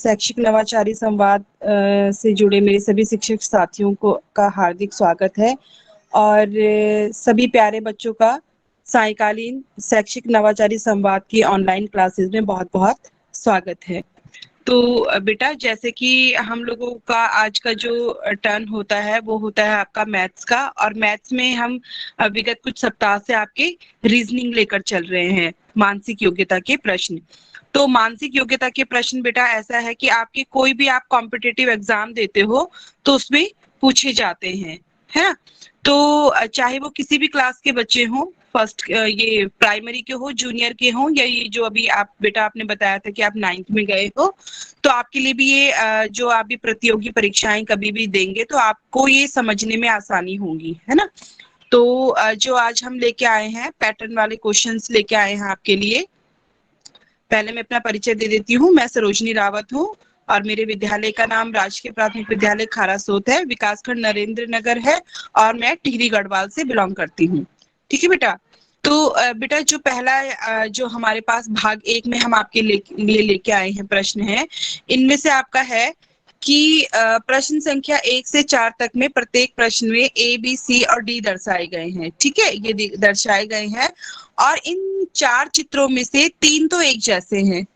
शैक्षिक नवाचारी संवाद से जुड़े मेरे सभी शिक्षक साथियों को का हार्दिक स्वागत है और सभी प्यारे बच्चों का सायकालीन शैक्षिक नवाचारी संवाद की ऑनलाइन क्लासेस में बहुत-बहुत स्वागत है। तो बेटा, जैसे कि हम लोगों का आज का जो टर्न होता है वो होता है आपका मैथ्स का, और मैथ्स में हम विगत कुछ सप्ताह से आपके रीजनिंग लेकर चल रहे हैं, मानसिक योग्यता के प्रश्न। तो मानसिक योग्यता के प्रश्न बेटा ऐसा है कि आपके कोई भी आप कॉम्पिटिटिव एग्जाम देते हो तो उसमें पूछे जाते हैं, है ना। तो चाहे वो किसी भी क्लास के बच्चे हों, फर्स्ट ये प्राइमरी के हो, जूनियर के हों, या ये जो अभी आप बेटा आपने बताया था कि आप 9th में गए हो, तो आपके लिए भी ये जो आप भी प्रतियोगी परीक्षाएं कभी भी देंगे तो आपको ये समझने में आसानी होगी, है ना। तो जो आज हम लेके आए हैं पैटर्न वाले क्वेश्चंस लेके आए हैं आपके लिए। पहले मैं अपना परिचय दे देती हूँ। मैं सरोजनी रावत हूँ और मेरे विद्यालय का नाम राजकीय प्राथमिक विद्यालय खारासोत है, विकासखंड नरेंद्र नगर है, और मैं टिहरी गढ़वाल से बिलोंग करती हूँ। ठीक है बेटा। तो बेटा जो पहला जो हमारे पास भाग 1 में हम आपके लिए लेके आए हैं प्रश्न है, इनमें से आपका है कि प्रश्न संख्या 1 से 4 तक में प्रत्येक प्रश्न में ए, बी, सी और डी दर्शाए गए हैं। ठीक है, ये दर्शाए गए हैं, और इन 4 चित्रों में से 3 तो एक जैसे हैं,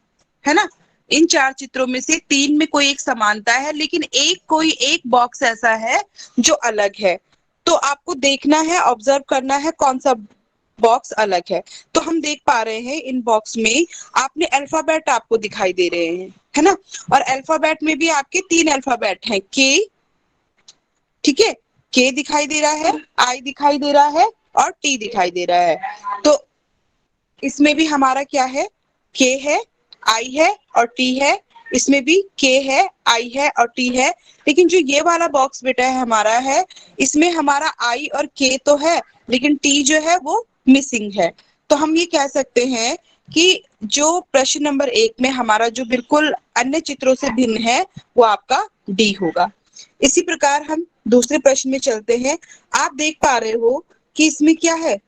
है ना। इन 4 चित्रों में से 3 में कोई एक समानता है, लेकिन कोई एक बॉक्स ऐसा है जो अलग है। तो आपको देखना है, ऑब्जर्व करना है कौन सा बॉक्स अलग है। तो हम देख पा रहे हैं इन बॉक्स में आपने अल्फाबेट आपको दिखाई दे रहे हैं, है ना। और अल्फाबेट में भी आपके 3 अल्फाबेट हैं, के, ठीक है, के दिखाई दे रहा है, आई दिखाई दे रहा है और टी दिखाई दे रहा है। तो इसमें भी हमारा क्या है, के है, आई है और टी है। इसमें भी के है, आई है और टी है। लेकिन जो ये वाला बॉक्स बेटा है हमारा है, इसमें हमारा आई और के तो है, लेकिन टी जो है वो मिसिंग है। तो हम ये कह सकते हैं कि जो प्रश्न नंबर 1 में हमारा जो बिल्कुल अन्य चित्रों से भिन्न है वो आपका डी होगा। इसी प्रकार हम दूसरे प्रश्न में चलते हैं। आप देख पा रहे हो कि इसमें क्या है,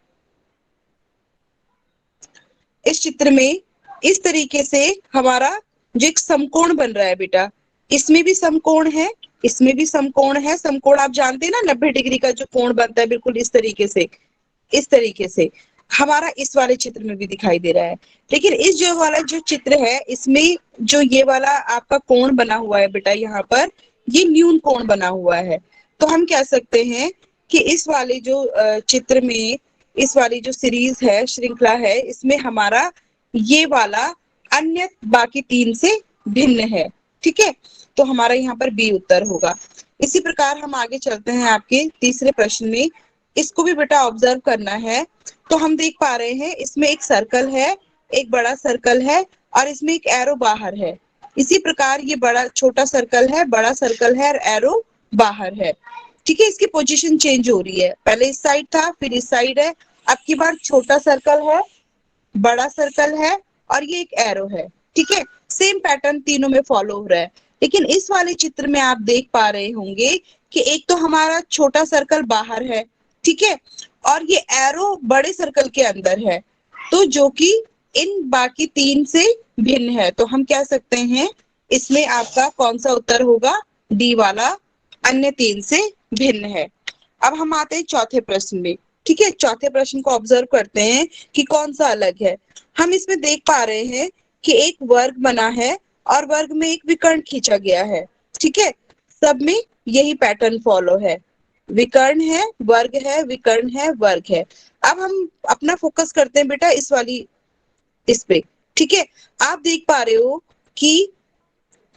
इस चित्र में इस तरीके से हमारा जो एक समकोण बन रहा है बेटा, इसमें भी समकोण है, इसमें भी समकोण है। समकोण आप जानते हैं ना, 90 डिग्री का जो कोण बनता है बिल्कुल इस तरीके से, इस तरीके से हमारा इस वाले चित्र में भी दिखाई दे रहा है। लेकिन इस जो वाला जो चित्र है, इसमें जो ये वाला आपका कोण बना हुआ है बेटा, यहाँ पर ये न्यून कोण बना हुआ है। तो हम कह सकते हैं कि इस वाले जो चित्र में, इस वाली जो सीरीज है, श्रृंखला है, इसमें हमारा ये वाला अन्य बाकी 3 से भिन्न है। ठीक है, तो हमारा यहाँ पर बी उत्तर होगा। इसी प्रकार हम आगे चलते हैं आपके तीसरे प्रश्न में। इसको भी बेटा ऑब्जर्व करना है। तो हम देख पा रहे हैं इसमें एक सर्कल है, एक बड़ा सर्कल है, और इसमें एक एरो बाहर है। इसी प्रकार ये बड़ा छोटा सर्कल है, बड़ा सर्कल है और एरो बाहर है। ठीक है, इसकी पोजीशन चेंज हो रही है, पहले इस साइड था फिर इस साइड है। अब की बार छोटा सर्कल है, बड़ा सर्कल है और ये एक एरो है। ठीक है, सेम पैटर्न तीनों में फॉलो हो रहा है। लेकिन इस वाले चित्र में आप देख पा रहे होंगे कि एक तो हमारा छोटा सर्कल बाहर है, ठीक है, और ये एरो बड़े सर्कल के अंदर है, तो जो कि इन बाकी 3 से भिन्न है। तो हम कह सकते हैं इसमें आपका कौन सा उत्तर होगा, डी वाला, अन्य 3 से भिन्न है। अब हम आते हैं चौथे प्रश्न में। ठीक है, चौथे प्रश्न को ऑब्जर्व करते हैं कि कौन सा अलग है। हम इसमें देख पा रहे हैं कि एक वर्ग बना है और वर्ग में एक विकर्ण खींचा गया है। ठीक है, सब में यही पैटर्न फॉलो है, विकर्ण है, वर्ग है, विकर्ण है, वर्ग है। अब हम अपना फोकस करते हैं बेटा इस वाली, इस पे। ठीक है, आप देख पा रहे हो कि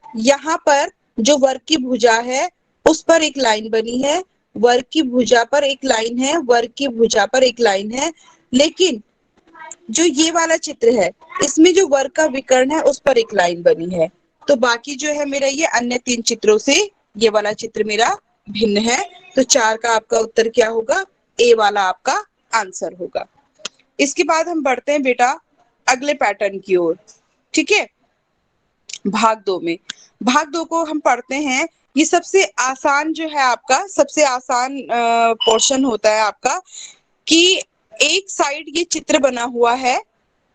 यहाँ पर जो वर्ग की भुजा है उस पर एक लाइन बनी है, वर्ग की भुजा पर एक लाइन है, वर्ग की भुजा पर एक लाइन है। लेकिन जो ये वाला चित्र है, इसमें जो वर्ग का विकर्ण है उस पर एक लाइन बनी है। तो बाकी जो है मेरा ये अन्य 3 चित्रों से ये वाला चित्र मेरा भिन्न है। तो 4 का आपका उत्तर क्या होगा, ए वाला आपका आंसर होगा। इसके बाद हम बढ़ते हैं बेटा अगले पैटर्न की ओर। ठीक है, भाग 2 में, भाग 2 को हम पढ़ते हैं। ये सबसे आसान जो है आपका, सबसे आसान पोर्शन होता है आपका, कि एक साइड ये चित्र बना हुआ है।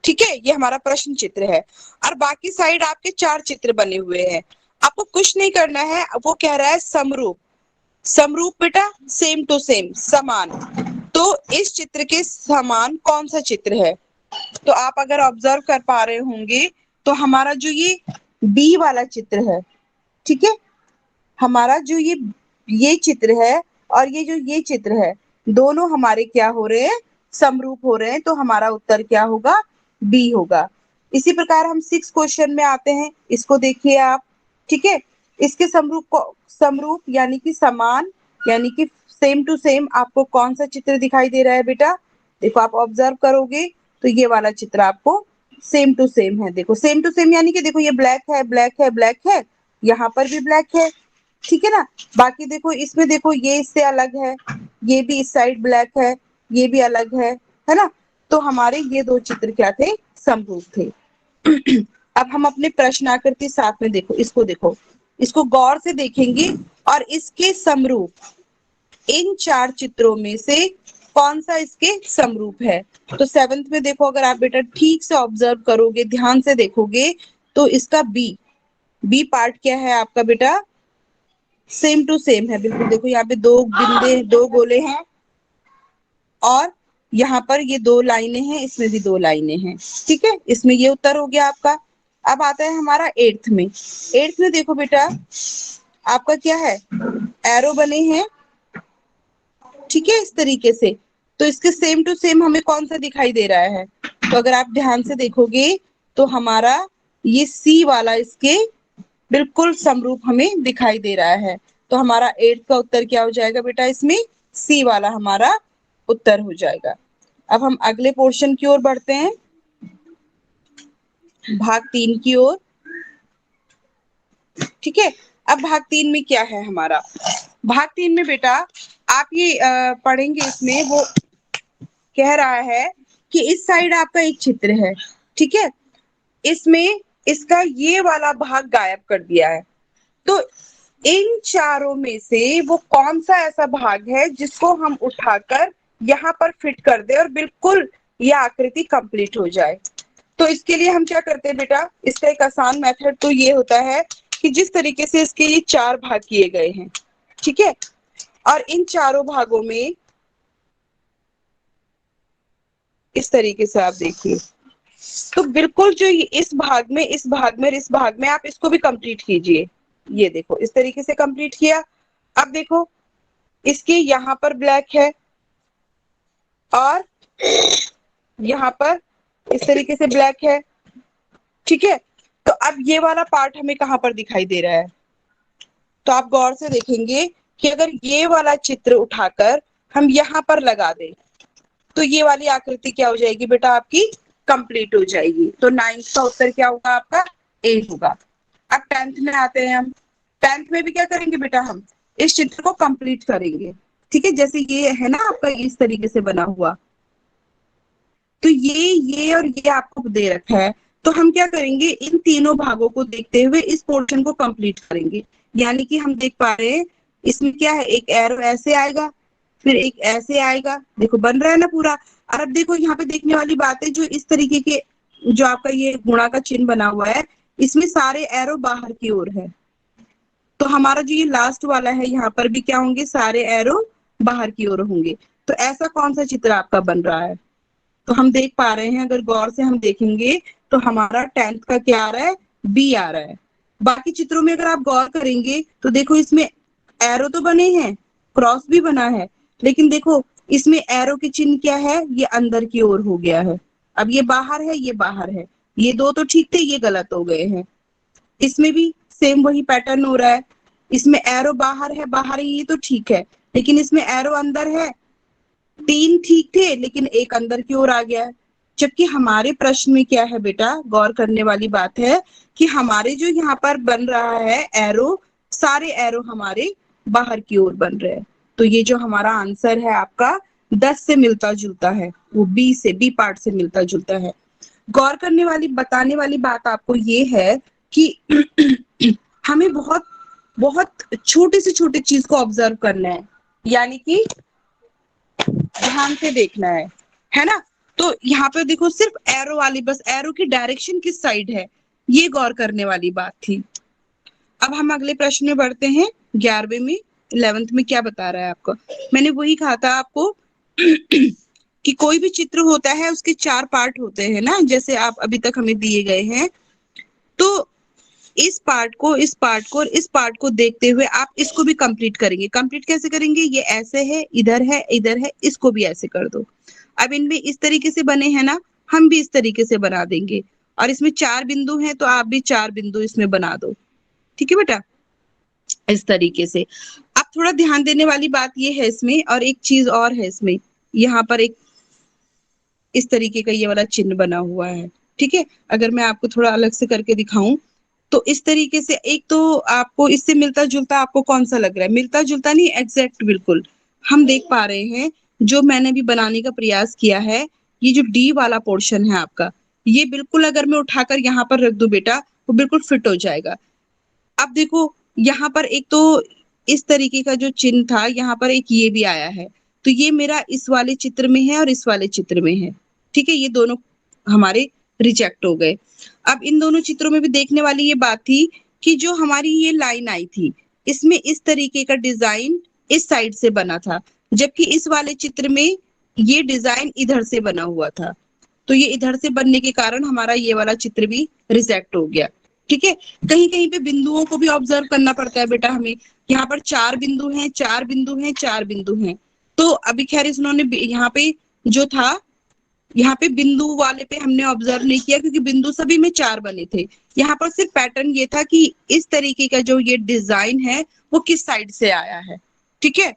ठीक है, ये हमारा प्रश्न चित्र है, और बाकी साइड आपके 4 चित्र बने हुए हैं। आपको कुछ नहीं करना है, वो कह रहा है समरूप। समरूप बेटा सेम टू सेम, समान। तो इस चित्र के समान कौन सा चित्र है? तो आप अगर ऑब्जर्व कर पा रहे होंगे तो हमारा जो ये बी वाला चित्र है, ठीक है, हमारा जो ये चित्र है और ये जो ये चित्र है, दोनों हमारे क्या हो रहे हैं? समरूप हो रहे हैं। तो हमारा उत्तर क्या होगा? बी होगा। इसी प्रकार हम 6 क्वेश्चन में आते हैं, इसको देखिए आप, ठीक है। इसके समरूप को, समरूप यानी कि समान, यानी कि सेम टू सेम, आपको कौन सा चित्र दिखाई दे रहा है बेटा? देखो आप ऑब्जर्व करोगे तो ये वाला चित्र आपको सेम टू सेम है। देखो सेम टू सेम यानी कि देखो ये ब्लैक है, ब्लैक है, ब्लैक है, यहाँ पर भी ब्लैक है, ठीक है ना। बाकी देखो इसमें, देखो ये इससे अलग है, ये भी इस साइड ब्लैक है, ये भी अलग है ना। तो हमारे ये दो चित्र क्या थे? समरूप थे। अब हम अपने प्रश्न आकृति साथ में देखो, इसको देखो, इसको गौर से देखेंगे और इसके समरूप इन 4 चित्रों में से कौन सा इसके समरूप है? तो 7th में देखो, अगर आप बेटा ठीक से ऑब्जर्व करोगे, ध्यान से देखोगे, तो इसका बी पार्ट क्या है आपका बेटा? सेम टू सेम है, बिल्कुल। देखो यहाँ पे 2 बिंदे, 2 गोले हैं और यहाँ पर ये 2 लाइनें हैं, इसमें भी 2 लाइनें हैं, ठीक है। इसमें ये उत्तर हो गया आपका। अब आता है हमारा 8th में। 8th में देखो बेटा, आपका क्या है? एरो बने हैं, ठीक है, इस तरीके से। तो इसके सेम टू सेम हमें कौन सा दिखाई दे रहा है? तो अगर आप ध्यान से देखोगे तो हमारा ये सी वाला इसके बिल्कुल समरूप हमें दिखाई दे रहा है। तो हमारा 8th का उत्तर क्या हो जाएगा बेटा? इसमें सी वाला हमारा उत्तर हो जाएगा। अब हम अगले पोर्शन की ओर बढ़ते हैं, भाग 3 की ओर, ठीक है। अब भाग 3 में क्या है हमारा? भाग 3 में बेटा आप ये पढ़ेंगे, इसमें वो कह रहा है कि इस साइड आपका एक चित्र है, ठीक है, इसमें इसका ये वाला भाग गायब कर दिया है। तो इन चारों में से वो कौन सा ऐसा भाग है जिसको हम उठाकर यहाँ पर फिट कर दे और बिल्कुल ये आकृति कंप्लीट हो जाए? तो इसके लिए हम क्या करते हैं बेटा? इसका एक आसान मेथड तो ये होता है कि जिस तरीके से इसके ये 4 भाग किए गए हैं, ठीक है, और इन चारों भागों में इस तरीके से आप देखिए, तो बिल्कुल जो इस भाग में, इस भाग में, इस भाग में, आप इसको भी कंप्लीट कीजिए। ये देखो इस तरीके से कंप्लीट किया। अब देखो इसके यहाँ पर ब्लैक है और यहाँ पर इस तरीके से ब्लैक है, ठीक है। तो अब ये वाला पार्ट हमें कहाँ पर दिखाई दे रहा है? तो आप गौर से देखेंगे कि अगर ये वाला चित्र उठाकर हम यहाँ पर लगा दें तो ये वाली आकृति क्या हो जाएगी बेटा? आपकी कंप्लीट हो जाएगी। तो 9th का उत्तर क्या होगा आपका? ए होगा। अब 10th में आते हैं हम। 10th में भी क्या करेंगे बेटा? हम इस चित्र को कंप्लीट करेंगे, ठीक है। जैसे ये है ना आपका इस तरीके से बना हुआ, तो ये और ये आपको दे रखा है। तो हम क्या करेंगे? इन तीनों भागों को देखते हुए इस पोर्शन को कंप्लीट करेंगे। यानी कि हम देख पा रहे हैं इसमें क्या है, एक एरो ऐसे आएगा, फिर एक ऐसे आएगा, देखो बन रहा है ना पूरा। और अब देखो यहाँ पे देखने वाली बात है, जो इस तरीके के जो आपका ये गुणा का चिन्ह बना हुआ है, इसमें सारे एरो बाहर की ओर है। तो हमारा जो ये लास्ट वाला है, यहाँ पर भी क्या होंगे? सारे एरो बाहर की ओर होंगे। तो ऐसा कौन सा चित्र आपका बन रहा है? तो हम देख पा रहे हैं, अगर गौर से हम देखेंगे तो हमारा 10th का क्या आ रहा है? बी आ रहा है। बाकी चित्रों में अगर आप गौर करेंगे तो देखो इसमें एरो तो बने हैं, क्रॉस भी बना है, लेकिन देखो इसमें एरो के चिन्ह क्या है? ये अंदर की ओर हो गया है। अब ये बाहर है, ये बाहर है, ये दो तो ठीक थे, ये गलत हो गए हैं। इसमें भी सेम वही पैटर्न हो रहा है, इसमें एरो बाहर है, बाहर है, ये तो ठीक है, लेकिन इसमें एरो अंदर है। 3 ठीक थे लेकिन एक अंदर की ओर आ गया है। जबकि हमारे प्रश्न में क्या है बेटा? गौर करने वाली बात है कि हमारे जो यहाँ पर बन रहा है एरो, सारे एरो हमारे बाहर की ओर बन रहे हैं। तो ये जो हमारा आंसर है आपका 10 से मिलता जुलता है, वो बी से, बी पार्ट से मिलता जुलता है। गौर करने वाली, बताने वाली बात आपको ये है कि हमें बहुत बहुत छोटे से छोटे चीज को ऑब्जर्व करना है, यानी कि ध्यान से देखना है ना। तो यहाँ पे देखो सिर्फ एरो वाली, बस एरो की डायरेक्शन किस साइड है, ये गौर करने वाली बात थी। अब हम अगले प्रश्न में बढ़ते हैं। 11वें में 11th में क्या बता रहा है आपको? मैंने वही कहा था आपको कि कोई भी चित्र होता है उसके 4 पार्ट होते हैं ना, जैसे आप अभी तक हमें दिए गए हैं। तो इस पार्ट को, इस पार्ट को और इस पार्ट को देखते हुए आप इसको भी कंप्लीट करेंगे। कंप्लीट कैसे करेंगे? ये ऐसे है, इधर है, इधर है, इसको भी ऐसे कर दो। अब इनमें इस तरीके से बने हैं ना, हम भी इस तरीके से बना देंगे। और इसमें 4 बिंदु हैं तो आप भी 4 बिंदु इसमें बना दो। ठीक है बेटा, इस तरीके से। अब थोड़ा ध्यान देने वाली बात ये है इसमें, और एक चीज और है इसमें, यहाँ पर एक इस तरीके का ये वाला चिन्ह बना हुआ है। ठीक है, अगर मैं आपको थोड़ा अलग से करके दिखाऊं तो इस तरीके से, एक तो आपको इससे मिलता जुलता आपको कौन सा लग रहा है? मिलता जुलता नहीं, एग्जैक्ट बिल्कुल हम देख पा रहे हैं। जो मैंने भी बनाने का प्रयास किया है, ये जो डी वाला पोर्शन है आपका, ये बिल्कुल अगर मैं उठाकर यहाँ पर रख दूं बेटा, वो बिल्कुल फिट हो जाएगा। अब देखो, यहाँ पर एक तो इस तरीके का जो चिन्ह था, यहाँ पर एक ये भी आया है, तो ये मेरा इस वाले चित्र में है और इस वाले चित्र में है। ठीक है, ये दोनों हमारे रिजेक्ट हो गए। अब इन दोनों चित्रों में भी देखने वाली ये बात थी कि जो हमारी ये लाइन आई थी, इसमें इस तरीके का डिजाइन इस साइड से बना था, जबकि इस वाले चित्र में ये डिजाइन इधर से बना हुआ था। तो ये इधर से बनने के कारण हमारा ये वाला चित्र भी रिजेक्ट हो गया। ठीक है, कहीं कहीं पे बिंदुओं को भी ऑब्जर्व करना पड़ता है बेटा हमें। यहाँ पर 4 बिंदु हैं, 4 बिंदु हैं, 4 बिंदु हैं। तो अभी खैर इन्होंने यहाँ पे जो था, यहाँ पे बिंदु वाले पे हमने ऑब्जर्व नहीं किया क्योंकि बिंदु सभी में 4 बने थे। यहाँ पर सिर्फ पैटर्न ये था कि इस तरीके का जो ये डिजाइन है वो किस साइड से आया है। ठीक है,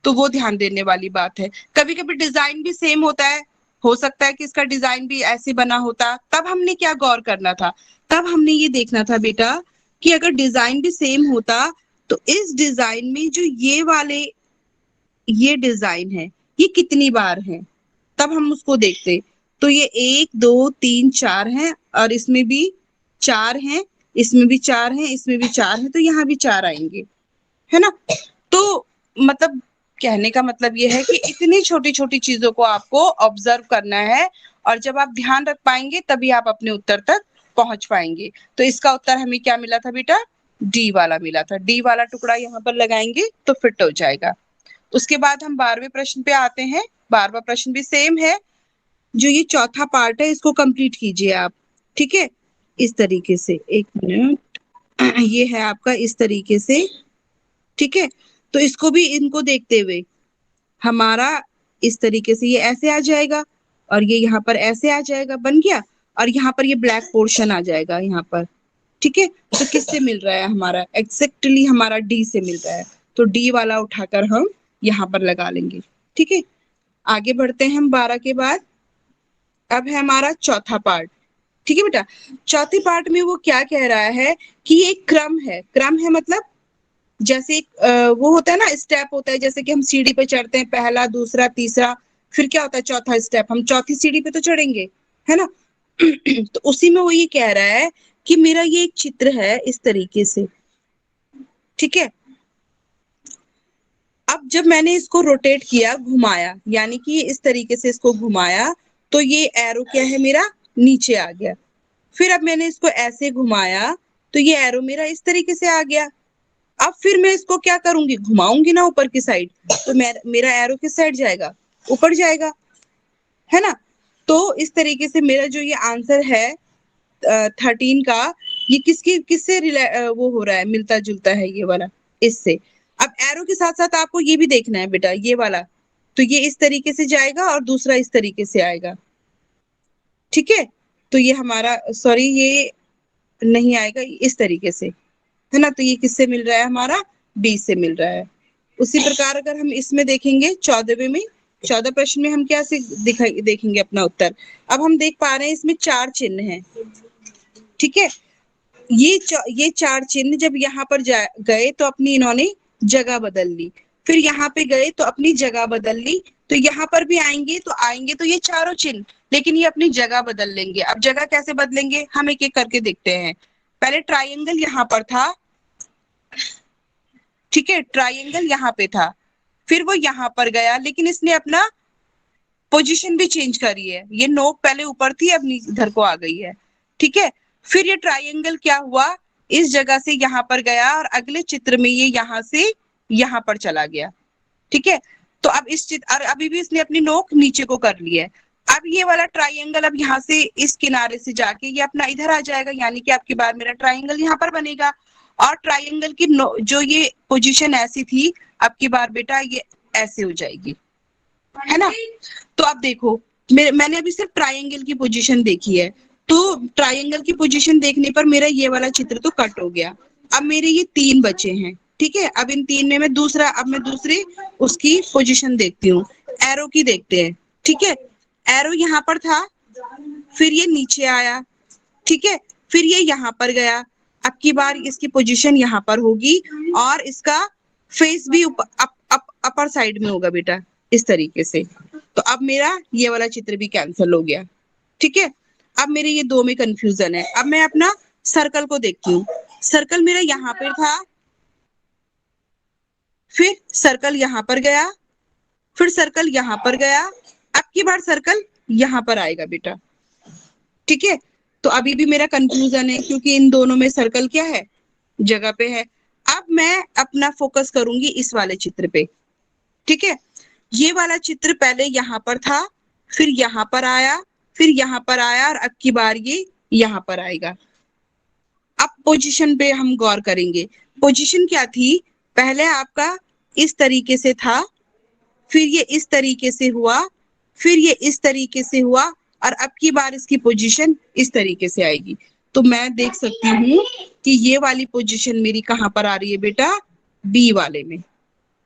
तो वो ध्यान देने वाली बात है। कभी कभी डिजाइन भी सेम होता है, हो सकता है कि इसका डिजाइन भी ऐसे बना होता, तब हमने क्या गौर करना था? तब हमने ये देखना था बेटा कि अगर डिजाइन भी सेम होता तो इस डिजाइन में जो ये वाले ये डिजाइन है ये कितनी बार है, तब हम उसको देखते। तो ये 1 2 3 4 हैं और इसमें भी 4 हैं, इसमें भी 4 हैं, इसमें भी 4 हैं, तो यहाँ भी 4 आएंगे, है ना। तो मतलब कहने का मतलब ये है कि इतनी छोटी छोटी चीजों को आपको ऑब्जर्व करना है, और जब आप ध्यान रख पाएंगे तभी आप अपने उत्तर तक पहुंच पाएंगे। तो इसका उत्तर हमें क्या मिला था बेटा? डी वाला मिला था। डी वाला टुकड़ा यहाँ पर लगाएंगे तो फिट हो जाएगा। उसके बाद हम 12वें प्रश्न पे आते हैं। 12वां प्रश्न भी सेम है। जो ये चौथा पार्ट है इसको कंप्लीट कीजिए आप। ठीक है, इस तरीके से, एक मिनट, ये है आपका इस तरीके से। ठीक है, तो इसको भी इनको देखते हुए हमारा इस तरीके से ये ऐसे आ जाएगा और ये यहाँ पर ऐसे आ जाएगा, बन गया। और यहाँ पर ये ब्लैक पोर्शन आ जाएगा यहाँ पर। ठीक है, तो किससे मिल रहा है? हमारा एग्जैक्टली हमारा डी से मिल रहा है। तो डी वाला उठाकर हम यहाँ पर लगा लेंगे। ठीक है, आगे बढ़ते हैं हम 12 के बाद। अब है हमारा चौथा पार्ट। ठीक है बेटा, चौथे पार्ट में वो क्या कह रहा है कि ये एक क्रम है। क्रम है मतलब जैसे वो होता है ना, स्टेप होता है, जैसे कि हम सीढ़ी पे चढ़ते हैं, पहला, दूसरा, तीसरा, फिर क्या होता है चौथा स्टेप, हम चौथी सीढ़ी पे तो चढ़ेंगे, है ना। तो उसी में वो ये कह रहा है कि मेरा ये एक चित्र है इस तरीके से। ठीक है, अब जब मैंने इसको रोटेट किया, घुमाया, यानी कि इस तरीके से इसको घुमाया, तो ये एरो क्या है मेरा? नीचे आ गया। फिर अब मैंने इसको ऐसे घुमाया तो ये एरो मेरा इस तरीके से आ गया। अब फिर मैं इसको क्या करूंगी? घुमाऊंगी ना ऊपर की साइड, तो मेरा एरो किस साइड जाएगा? ऊपर जाएगा, है ना। तो इस तरीके से मेरा जो ये आंसर है 13 का, ये किससे वो हो रहा है, मिलता जुलता है ये वाला इससे। अब एरो के साथ साथ आपको ये भी देखना है बेटा, ये वाला, तो ये इस तरीके से जाएगा और दूसरा इस तरीके से आएगा। ठीक है, तो ये हमारा, सॉरी, ये नहीं आएगा इस तरीके से, है ना। तो ये किससे मिल रहा है? हमारा बी से मिल रहा है। उसी प्रकार अगर हम इसमें देखेंगे 14वें में, 14 प्रश्न में हम क्या से देखेंगे अपना उत्तर। अब हम देख पा रहे हैं इसमें 4 चिन्ह हैं। ठीक है, ये 4 चिन्ह जब यहाँ पर गए तो अपनी इन्होंने जगह बदल ली, फिर यहाँ पे गए तो अपनी जगह बदल ली, तो यहाँ पर भी आएंगे तो ये चारों चिन्ह, लेकिन ये अपनी जगह बदल लेंगे। अब जगह कैसे बदलेंगे हम एक एक करके देखते हैं। पहले ट्राइंगल यहाँ पर था, ठीक है, ट्राइंगल यहाँ पे था, फिर वो यहाँ पर गया, लेकिन इसने अपना पोजीशन भी चेंज करी है। ये नोक पहले ऊपर थी, अब इधर को आ गई है। ठीक है, फिर ये ट्राइंगल क्या हुआ, इस जगह से यहाँ पर गया और अगले चित्र में ये यहाँ से यहाँ पर चला गया। ठीक है, तो अब इस चित्र और अभी भी इसने अपनी नोक नीचे को कर ली है। अब ये वाला ट्राइंगल अब यहाँ से इस किनारे से जाके ये अपना इधर आ जाएगा, यानी कि आपकी बार मेरा ट्राइंगल यहाँ पर बनेगा। और ट्राइंगल की जो ये पोजीशन ऐसी थी, अब की बार बेटा ये ऐसे हो जाएगी, है ना। तो अब देखो मैंने अभी सिर्फ ट्राइंगल की पोजीशन देखी है, तो ट्राइंगल की पोजीशन देखने पर मेरा ये वाला चित्र तो कट हो गया। अब मेरे ये 3 बचे हैं। ठीक है, अब इन 3 में मैं दूसरे उसकी पोजीशन देखती हूँ। एरो की देखते हैं। ठीक है, एरो यहाँ पर था, फिर ये नीचे आया। ठीक है, फिर ये यहाँ पर गया। अब की बार इसकी पोजीशन यहाँ पर होगी और इसका फेस भी अपर साइड में होगा बेटा, इस तरीके से। तो अब मेरा ये वाला चित्र भी कैंसिल हो गया। ठीक है, अब मेरे ये 2 में कंफ्यूजन है। अब मैं अपना सर्कल को देखती हूँ। सर्कल मेरा यहाँ पर था, फिर सर्कल यहाँ पर गया, फिर सर्कल यहाँ पर गया। अब की बार सर्कल यहाँ पर आएगा बेटा। ठीक है, तो अभी भी मेरा कंफ्यूजन है क्योंकि इन दोनों में सर्कल क्या है, जगह पे है। अब मैं अपना फोकस करूंगी इस वाले चित्र पे। ठीक है, ये वाला चित्र पहले यहाँ पर था, फिर यहाँ पर आया, फिर यहाँ पर आया और अब की बार ये यहाँ पर आएगा। अब पोजीशन पे हम गौर करेंगे। पोजीशन क्या थी, पहले आपका इस तरीके से था, फिर ये इस तरीके से हुआ, फिर ये इस तरीके से हुआ और अब की बार इसकी पोजीशन इस तरीके से आएगी। तो मैं देख सकती हूँ कि ये वाली पोजीशन मेरी कहाँ पर आ रही है बेटा, बी वाले में।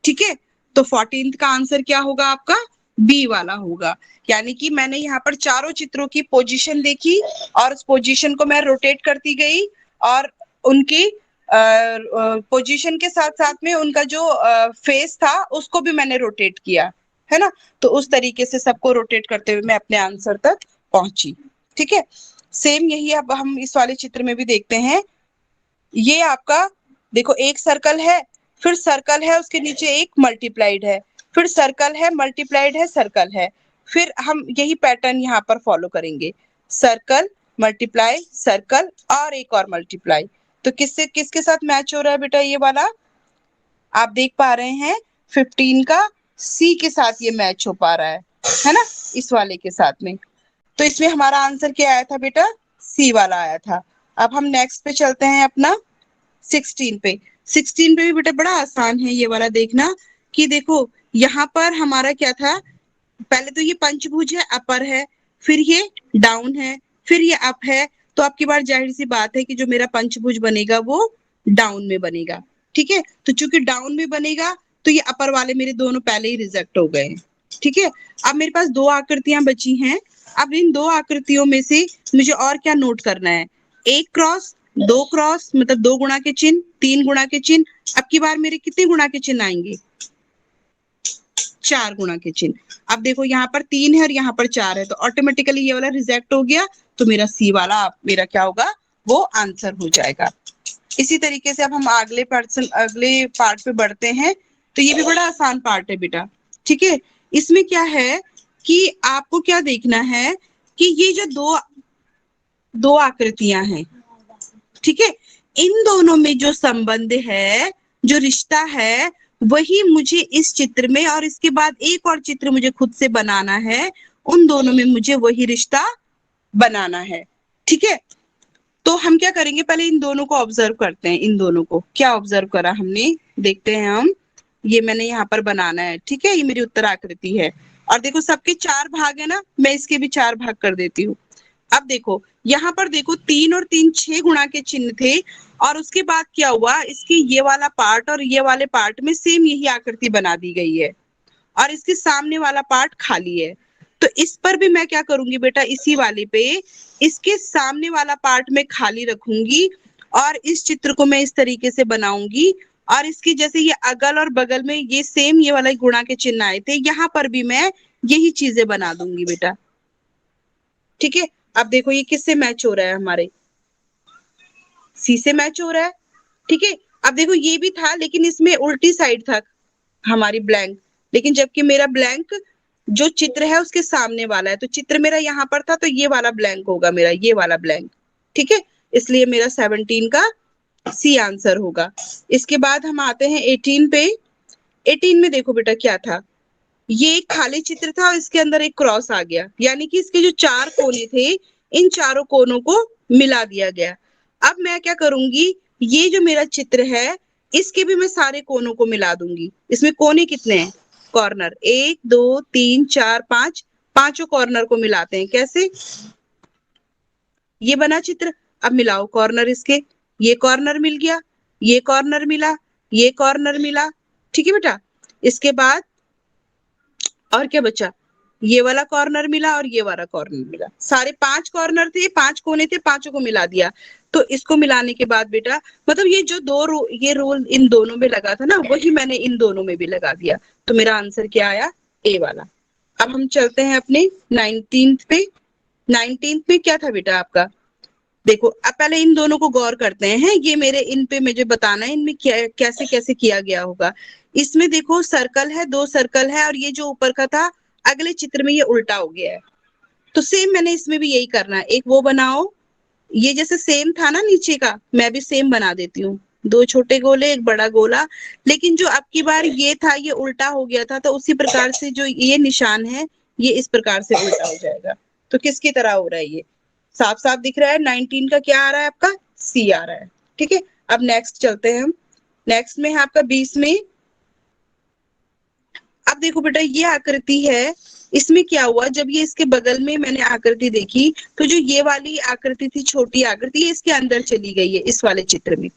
ठीक है, तो 14th का आंसर क्या होगा आपका, बी वाला होगा। यानी कि मैंने यहाँ पर चारों चित्रों की पोजीशन देखी और उस पोजीशन को मैं रोटेट करती गई और उनकी पोजीशन के साथ साथ में उनका जो फेस था उसको भी मैंने रोटेट किया, है ना। तो उस तरीके से सबको रोटेट करते हुए मैं अपने आंसर तक पहुंची। ठीक है, सेम यही अब हम इस वाले चित्र में भी देखते हैं। ये आपका देखो, एक सर्कल है, फिर सर्कल है, उसके नीचे एक मल्टीप्लाइड है, फिर सर्कल है, मल्टीप्लाइड है, सर्कल है। फिर हम यही पैटर्न यहाँ पर फॉलो करेंगे, सर्कल मल्टीप्लाई सर्कल और एक और मल्टीप्लाई। तो किसके साथ मैच हो रहा है बेटा ये वाला, आप देख पा रहे हैं 15 का सी के साथ ये मैच हो पा रहा है ना, इस वाले के साथ में। तो इसमें हमारा आंसर क्या आया था बेटा, सी वाला आया था। अब हम नेक्स्ट पे चलते हैं अपना 16 पे। 16 पे भी बेटा बड़ा आसान है ये वाला देखना कि देखो यहाँ पर हमारा क्या था, पहले तो ये पंचभुज है, अपर है, फिर ये डाउन है, फिर ये अप है। तो आपकी बार जाहिर सी बात है कि जो मेरा पंचभुज बनेगा वो डाउन में बनेगा। ठीक है, तो चूंकि डाउन में बनेगा तो ये अपर वाले मेरे दोनों पहले ही रिजेक्ट हो गए हैं। ठीक है, अब मेरे पास 2 आकृतियां बची हैं। अब इन 2 आकृतियों में से मुझे और क्या नोट करना है, 1 क्रॉस 2 क्रॉस मतलब 2 गुणा के चिन्ह, 3 गुणा के चिन्ह। अब की बार मेरे कितने गुणा के चिन्ह आएंगे, 4 गुणा के चिन्ह। अब देखो यहाँ पर 3 है और यहाँ पर 4 है, तो ऑटोमेटिकली ये वाला रिजेक्ट हो गया। तो मेरा सी वाला मेरा क्या होगा, वो आंसर हो जाएगा। इसी तरीके से अब हम अगले पार्ट पे बढ़ते हैं। तो ये भी बड़ा आसान पार्ट है बेटा। ठीक है, इसमें क्या है कि आपको क्या देखना है कि ये जो दो आकृतियां हैं, ठीक है, इन दोनों में जो संबंध है, जो रिश्ता है, वही मुझे इस चित्र में और इसके बाद एक और चित्र मुझे खुद से बनाना है। उन दोनों में मुझे वही रिश्ता बनाना है। ठीक है, तो हम क्या करेंगे, पहले इन दोनों को ऑब्जर्व करते हैं। इन दोनों को क्या ऑब्जर्व करा हमने, देखते हैं हम। ये मैंने यहाँ पर बनाना है। ठीक है, ये मेरी उत्तर आकृति है और देखो सबके 4 भाग है ना, मैं इसके भी 4 भाग कर देती हूँ। अब देखो यहाँ पर देखो 3 और 3 6 गुणा के चिन्ह थे और उसके बाद क्या हुआ, इसके ये वाला पार्ट और ये वाले पार्ट में सेम यही आकृति बना दी गई है और इसके सामने वाला पार्ट खाली है। तो इस पर भी मैं क्या करूंगी बेटा, इसी वाले पे इसके सामने वाला पार्ट में खाली रखूंगी और इस चित्र को मैं इस तरीके से बनाऊंगी और इसकी जैसे ये अगल और बगल में ये सेम ये वाला गुणा के चिन्ह आए थे, यहाँ पर भी मैं यही चीजें बना दूंगी बेटा। ठीक है, अब देखो ये किससे मैच हो रहा है, हमारे सी से मैच हो रहा है। ठीक है, अब देखो ये भी था लेकिन इसमें उल्टी साइड था हमारी ब्लैंक, लेकिन जबकि मेरा ब्लैंक जो चित्र है उसके सामने वाला है, तो चित्र मेरा यहाँ पर था तो ये वाला ब्लैंक होगा मेरा, ये वाला ब्लैंक। ठीक है, इसलिए मेरा 17 का सी आंसर होगा। इसके बाद हम आते हैं 18 पे। 18 में देखो बेटा क्या था, ये एक खाली चित्र था और इसके अंदर एक क्रॉस आ गया, यानी कि इसके जो चार कोने थे इन चारों कोनों को मिला दिया गया। अब मैं क्या करूंगी, ये जो मेरा चित्र है इसके भी मैं सारे कोनों को मिला दूंगी। इसमें कोने कितने हैं, कॉर्नर 1 2 3 4 5, पांचों कॉर्नर को मिलाते हैं। कैसे, ये बना चित्र, अब मिलाओ कॉर्नर इसके, ये कॉर्नर मिल गया, ये कॉर्नर मिला, ये कॉर्नर मिला, ठीक है बेटा। इसके बाद और क्या बचा, ये वाला कॉर्नर मिला और ये वाला कॉर्नर मिला, सारे पांच कॉर्नर थे, पांच कोने थे, पांचों को मिला दिया। तो इसको मिलाने के बाद बेटा, मतलब ये जो ये रूल इन दोनों में लगा था ना, वही मैंने इन दोनों में भी लगा दिया। तो मेरा आंसर क्या आया, ए वाला। अब हम चलते हैं अपने 19th पे। 19th में क्या था बेटा आपका, देखो अब पहले इन दोनों को गौर करते हैं, ये मेरे इन पे मुझे बताना है इनमें क्या कैसे कैसे किया गया होगा। इसमें देखो सर्कल है, दो सर्कल है, और ये जो ऊपर का था अगले चित्र में ये उल्टा हो गया है। तो सेम मैंने इसमें भी यही करना है, एक वो बनाओ, ये जैसे सेम था ना नीचे का, मैं भी सेम बना देती हूँ, दो छोटे गोले एक बड़ा गोला। लेकिन जो अब की बार ये था ये उल्टा हो गया था, तो उसी प्रकार से जो ये निशान है ये इस प्रकार से उल्टा हो जाएगा। तो किसकी तरह हो रहा है, ये साफ साफ दिख रहा है। 19 का क्या आ रहा है आपका, सी आ रहा है, ठीक है। अब नेक्स्ट चलते हैं हम, नेक्स्ट में है आपका 20 में। अब देखो बेटा ये आकृति है, इसमें क्या हुआ, जब ये इसके बगल में मैंने आकृति देखी तो जो ये वाली आकृति थी छोटी आकृति, ये इसके अंदर चली गई है इस वाले चित्र में।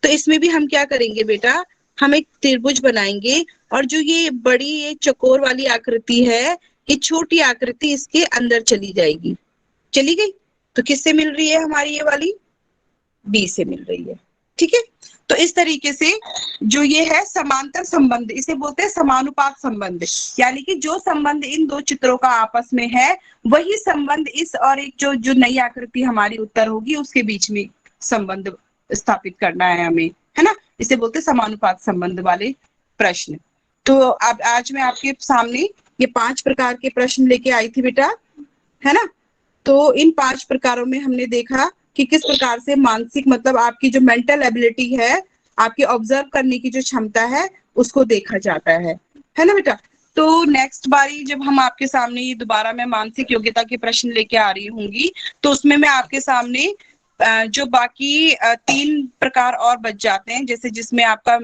तो इसमें भी हम क्या करेंगे बेटा, हम एक त्रिभुज बनाएंगे, और जो ये बड़ी ये चकोर वाली आकृति है, ये छोटी आकृति इसके अंदर चली जाएगी, चली गई। तो किससे मिल रही है हमारी ये वाली, बी से मिल रही है, ठीक है। तो इस तरीके से जो ये है समांतर संबंध, इसे बोलते हैं समानुपात संबंध, यानी कि जो संबंध इन दो चित्रों का आपस में है वही संबंध इस और एक जो जो नई आकृति हमारी उत्तर होगी उसके बीच में संबंध स्थापित करना है हमें, है ना। इसे बोलते हैं समानुपात संबंध वाले प्रश्न। तो अब आज मैं आपके सामने ये 5 प्रकार के प्रश्न लेके आई थी बेटा, है ना। तो इन 5 प्रकारों में हमने देखा कि किस प्रकार से मानसिक, मतलब आपकी जो मेंटल एबिलिटी है, आपकी ऑब्जर्व करने की जो क्षमता है उसको देखा जाता है ना बेटा। तो नेक्स्ट बारी जब हम आपके सामने ये दोबारा मैं मानसिक योग्यता के प्रश्न लेके आ रही होंगी, तो उसमें मैं आपके सामने जो बाकी 3 प्रकार और बच जाते हैं, जैसे जिसमें आपका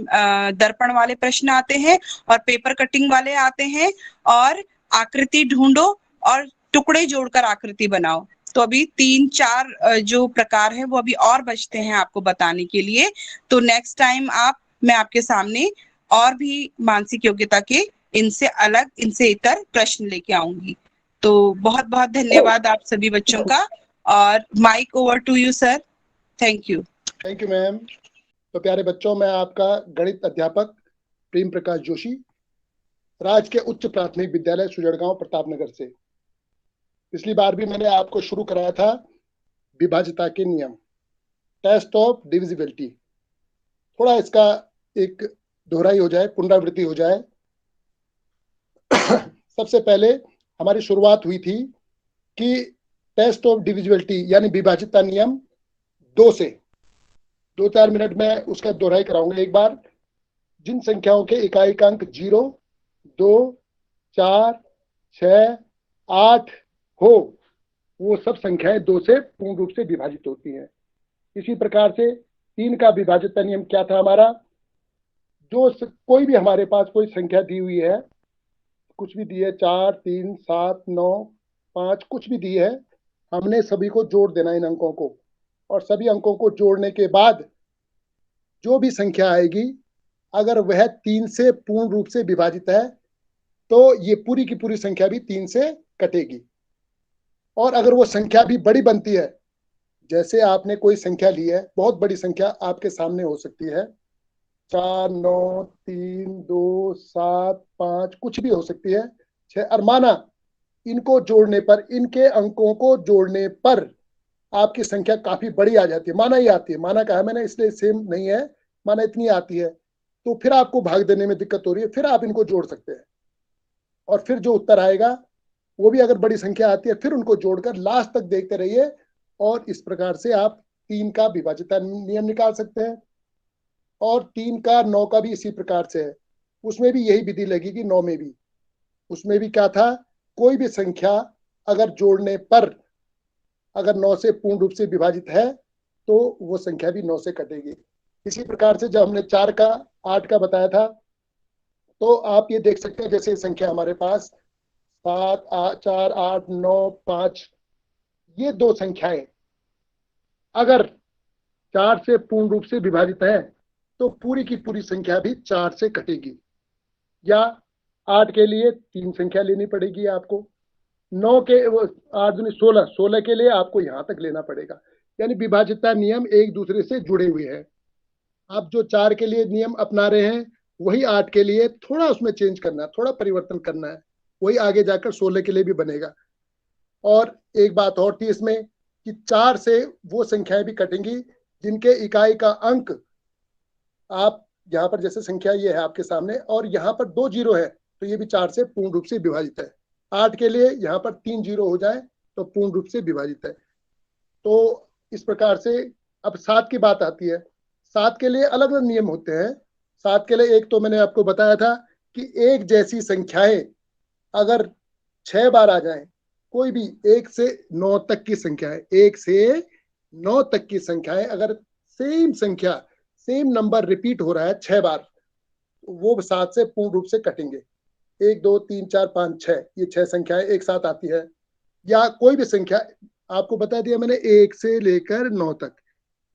दर्पण वाले प्रश्न आते हैं और पेपर कटिंग वाले आते हैं, और आकृति ढूंढो और टुकड़े जोड़कर आकृति बनाओ। तो अभी 3-4 जो प्रकार है वो अभी और बचते हैं आपको बताने के लिए। तो नेक्स्ट टाइम मैं आपके सामने और भी मानसिक योग्यता के इनसे अलग, इनसे इतर प्रश्न लेके आऊंगी। तो बहुत बहुत धन्यवाद आप सभी बच्चों का, और mic over to you sir. Thank you. Thank you ma'am. तो प्यारे बच्चों, मैं आपका गणित अध्यापक प्रेम प्रकाश जोशी, राज के उच्च प्राथमिक विद्यालय सुजड़गांव प्रतापनगर से। पिछली बार भी मैंने आपको शुरू कराया था विभाज्यता के नियम, टेस्ट ऑफ डिविजिबिलिटी। थोड़ा इसका एक दोहराई हो जाए, पुनरावृत्ति हो जाए। सबसे पहले हमारी शुरुआत हुई थी कि टेस्ट ऑफ डिविजिबिलिटी यानी विभाज्यता नियम 2 से 2-4 मिनट में उसका दोहराई कराऊंगा एक बार। जिन संख्याओं के इकाई अंक 0, 2, 4, 6, 8 हो, वो सब संख्याएं 2 से पूर्ण रूप से विभाजित होती हैं। इसी प्रकार से 3 का विभाज्यता नियम क्या था हमारा, जो कोई भी हमारे पास कोई संख्या दी हुई है, कुछ भी दी है, 4, 3, 7, 9, 5, कुछ भी दी है, हमने सभी को जोड़ देना इन अंकों को, और सभी अंकों को जोड़ने के बाद जो भी संख्या आएगी, अगर वह 3 से पूर्ण रूप से विभाजित है तो ये पूरी की पूरी संख्या भी 3 से कटेगी। और अगर वो संख्या भी बड़ी बनती है, जैसे आपने कोई संख्या ली है, बहुत बड़ी संख्या आपके सामने हो सकती है, 4, 9, 3, 2, 7, 5, कुछ भी हो सकती है, 6, और माना इनको जोड़ने पर, इनके अंकों को जोड़ने पर आपकी संख्या काफी बड़ी आ जाती है, माना ही आती है, माना कहा मैंने इसलिए सेम नहीं है, माना इतनी आती है, तो फिर आपको भाग देने में दिक्कत हो रही है, फिर आप इनको जोड़ सकते हैं, और फिर जो उत्तर आएगा वो भी अगर बड़ी संख्या आती है, फिर उनको जोड़कर लास्ट तक देखते रहिए, और इस प्रकार से आप 3 का विभाज्यता नियम निकाल सकते हैं, और 3 का 9 का भी इसी प्रकार से है। उसमें भी यही विधि लगेगी, 9 में भी। उसमें भी क्या था, कोई भी संख्या अगर जोड़ने पर अगर 9 से पूर्ण रूप से विभाजित है तो वो संख्या भी 9 से कटेगी। इसी प्रकार से जब हमने 4 का 8 का बताया था, तो आप ये देख सकते हैं जैसे संख्या हमारे पास 7 4 8 9 5, ये दो संख्याएं अगर 4 से पूर्ण रूप से विभाजित है तो पूरी की पूरी संख्या भी 4 से कटेगी। या 8 के लिए 3 संख्या लेनी पड़ेगी आपको, 9 के 8 दूनी 16, 16 के लिए आपको यहां तक लेना पड़ेगा। यानी विभाज्यता नियम एक दूसरे से जुड़े हुए हैं। आप जो 4 के लिए नियम अपना रहे हैं वही 8 के लिए थोड़ा उसमें चेंज करना है, थोड़ा परिवर्तन करना है, वही आगे जाकर 16 के लिए भी बनेगा। और एक बात और थी इसमें कि 4 से वो संख्याएं भी कटेंगी जिनके इकाई का अंक, आप यहाँ पर जैसे संख्या ये है आपके सामने और यहाँ पर 2 जीरो है तो ये भी 4 से पूर्ण रूप से विभाजित है। 8 के लिए यहाँ पर 3 जीरो हो जाए तो पूर्ण रूप से विभाजित है। तो इस प्रकार से अब 7 की बात आती है। 7 के लिए अलग अलग नियम होते हैं। 7 के लिए एक तो मैंने आपको बताया था कि एक जैसी संख्याएं अगर 6 बार आ जाए, कोई भी 1 से 9 तक की संख्याएं, 1 से 9 तक की संख्याएं अगर सेम संख्या सेम नंबर रिपीट हो रहा है 6 बार, वो 7 से पूर्ण रूप से कटेंगे। 1 2 3 4 5 6, ये 6 संख्याएं एक साथ आती है। या कोई भी संख्या आपको बता दिया मैंने 1 से लेकर 9 तक,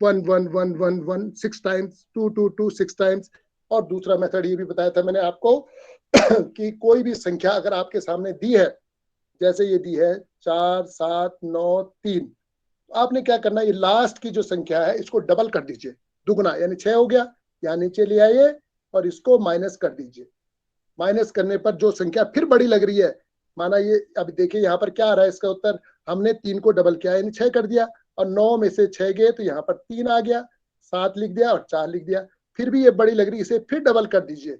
1 1 1 1 1 6 टाइम्स, 2 2 2 6 टाइम्स। और दूसरा मेथड ये भी बताया था मैंने आपको कि कोई भी संख्या अगर आपके सामने दी है, जैसे ये दी है 4 7 9 3, तो आपने क्या करना है, ये लास्ट की जो संख्या है इसको डबल कर दीजिए, दुगना, यानी 6 हो गया, यहाँ नीचे ले आइए और इसको माइनस कर दीजिए। माइनस करने पर जो संख्या फिर बड़ी लग रही है, माना ये, अब देखिए यहाँ पर क्या आ रहा है इसका उत्तर, हमने 3 को डबल किया यानी 6 कर दिया, और 9 में से 6 गए तो यहाँ पर 3 आ गया, 7 लिख दिया और 4 लिख दिया। फिर भी ये बड़ी लग रही, इसे फिर डबल कर दीजिए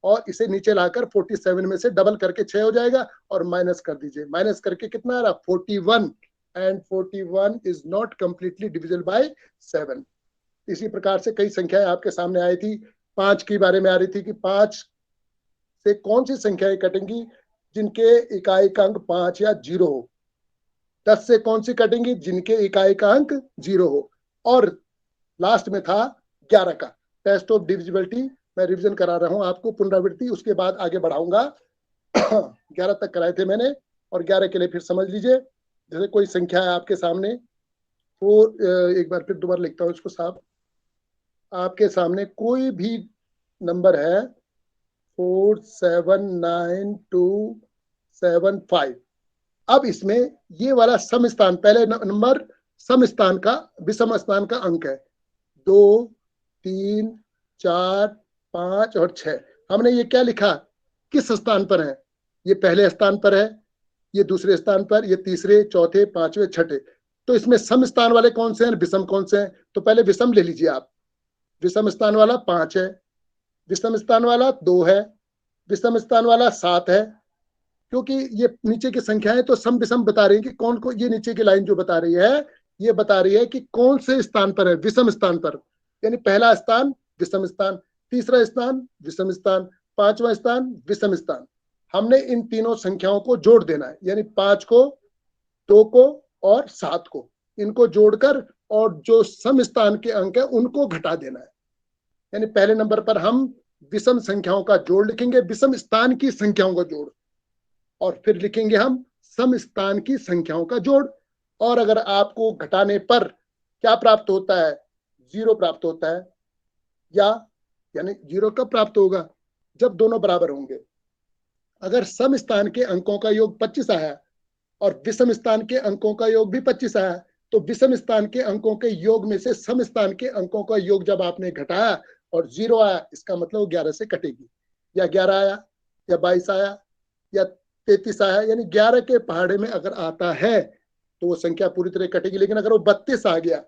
और इसे नीचे लाकर 47 में से डबल करके 6 हो जाएगा और माइनस कर दीजिए। माइनस करके कितना आ रहा, 41, and 41 is not completely divisible by 7। इसी प्रकार से कई संख्याएं आपके सामने आई थी। 5 के बारे में आ रही थी कि 5 से कौन सी संख्याएं कटेंगी जिनके इकाई का अंक 5 या 0 हो। 10 से कौन सी कटेंगी जिनके इकाई का अंक 0 हो। और लास्ट में था 11 का टेस्ट ऑफ डिविजिबिलिटी। मैं रिवीजन करा रहा हूं आपको, पुनरावृत्ति, उसके बाद आगे बढ़ाऊंगा। 11 तक कराए थे मैंने, और 11 के लिए फिर समझ लीजिए, जैसे कोई संख्या है आपके सामने, वो एक बार फिर दोबारा लिखता हूं इसको साहब। आपके सामने कोई भी नंबर है 4 7 9 2 7 5। अब इसमें ये वाला सम स्थान, पहले नंबर सम स्थान का, विषम स्थान का अंक है 2 3 4 5 और 6। हमने ये क्या लिखा, किस स्थान पर है, ये पहले स्थान पर है, ये दूसरे स्थान पर, ये तीसरे, चौथे, पांचवे, छठे। तो इसमें सम स्थान वाले कौन से हैं, विषम कौन से हैं? तो पहले विषम ले लीजिए आप। विषम स्थान वाला 5 है, विषम स्थान वाला 2 है, विषम स्थान वाला 7 है। क्योंकि ये नीचे की संख्याएं तो सम विषम बता रही है कि कौन को, ये नीचे की लाइन जो बता रही है ये बता रही है कि कौन से स्थान पर है, विषम स्थान पर। यानी पहला स्थान विषम स्थान, तीसरा स्थान विषम स्थान, पांचवा स्थान विषम स्थान। हमने इन तीनों संख्याओं को जोड़ देना है, यानी 5 को, 2 को और 7 को, इनको जोड़कर और जो सम स्थान के अंक है उनको घटा देना है। यानी पहले नंबर पर हम विषम संख्याओं का जोड़ लिखेंगे, विषम स्थान की संख्याओं का जोड़, और फिर लिखेंगे हम सम स्थान की संख्याओं का जोड़। और अगर आपको घटाने पर क्या प्राप्त होता है, 0 प्राप्त होता है। यानी 0 कब प्राप्त होगा, जब दोनों बराबर होंगे। अगर सम स्थान के अंकों का योग 25 आया और विषम स्थान के अंकों का योग भी 25 आया, तो विषम स्थान के अंकों के योग में से सम स्थान के अंकों का योग जब आपने घटाया और 0 आया, इसका मतलब 11 से कटेगी। या 11 आया, या 22 आया, या 33 आया, यानी 11 के पहाड़े में अगर आता है तो वो संख्या पूरी तरह कटेगी। लेकिन अगर वो 32 आ गया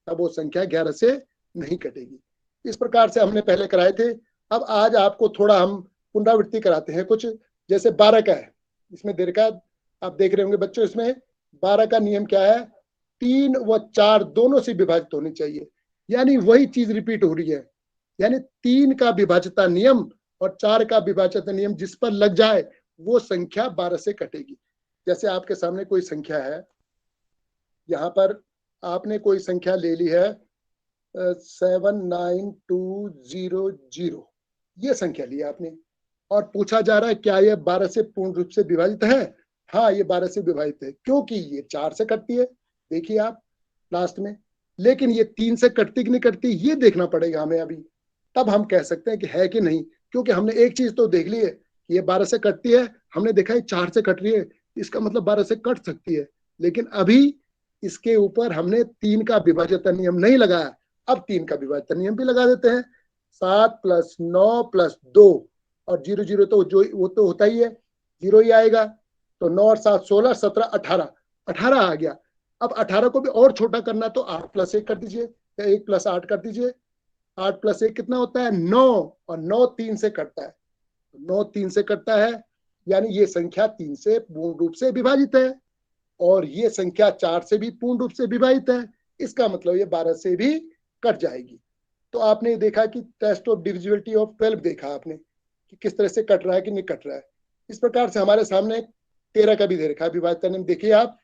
तब वो संख्या 11 से नहीं कटेगी। इस प्रकार से हमने पहले कराए थे। अब आज आपको थोड़ा हम पुनरावृत्ति कराते हैं कुछ। जैसे 12 का है, इसमें देर का आप देख रहे होंगे बच्चों, इसमें 12 का नियम क्या है, 3 व 4 दोनों से विभाजित होनी चाहिए, यानी वही चीज रिपीट हो रही है। यानी 3 का विभाज्यता नियम और 4 का विभाज्यता नियम जिस पर लग जाए वो संख्या 12 से कटेगी। जैसे आपके सामने कोई संख्या है, यहाँ पर आपने कोई संख्या ले ली है 79200, ये संख्या ली आपने और पूछा जा रहा है क्या ये 12 से पूर्ण रूप से विभाजित है? हाँ, ये 12 से विभाजित है, क्योंकि ये 4 से कटती है, देखिए आप लास्ट में। लेकिन ये 3 से कटती कि नहीं कटती ये देखना पड़ेगा हमें अभी, तब हम कह सकते हैं कि है कि नहीं। क्योंकि हमने एक चीज तो देख ली है, ये 12 से कटती है, हमने देखा है 4 से कट रही है, इसका मतलब 12 से कट सकती है। लेकिन अभी इसके ऊपर हमने 3 का विभाज्यता नियम नहीं लगाया, अब 3 का विभाज्यता नियम भी लगा देते हैं। 7 + 9 + 2 और 0 0 तो जो वो तो होता ही है, 0 ही आएगा। तो 9 और 7 16 17 18 18 आ गया। अब 18 को भी और छोटा करना तो 8 + 1 कर दीजिए या 1 + 8 कर दीजिए। 8 + 1 कितना होता है? 9, और 9 3 से कटता है, 9 3 से कटता है, यानी ये संख्या 3 से पूर्ण रूप से विभाजित है और ये संख्या 4 से भी पूर्ण रूप से विभाजित है। इसका मतलब ये 12 से भी कट जाएगी। तो आपने देखा कि टेस्ट ऑफ डिविजिबिलिटी ऑफ 12 देखा आपने कि किस तरह से कट रहा है कि नहीं कट रहा है। इस प्रकार से हमारे सामने 13 का भी दे रखा है विभाज्यता नियम। देखिए आप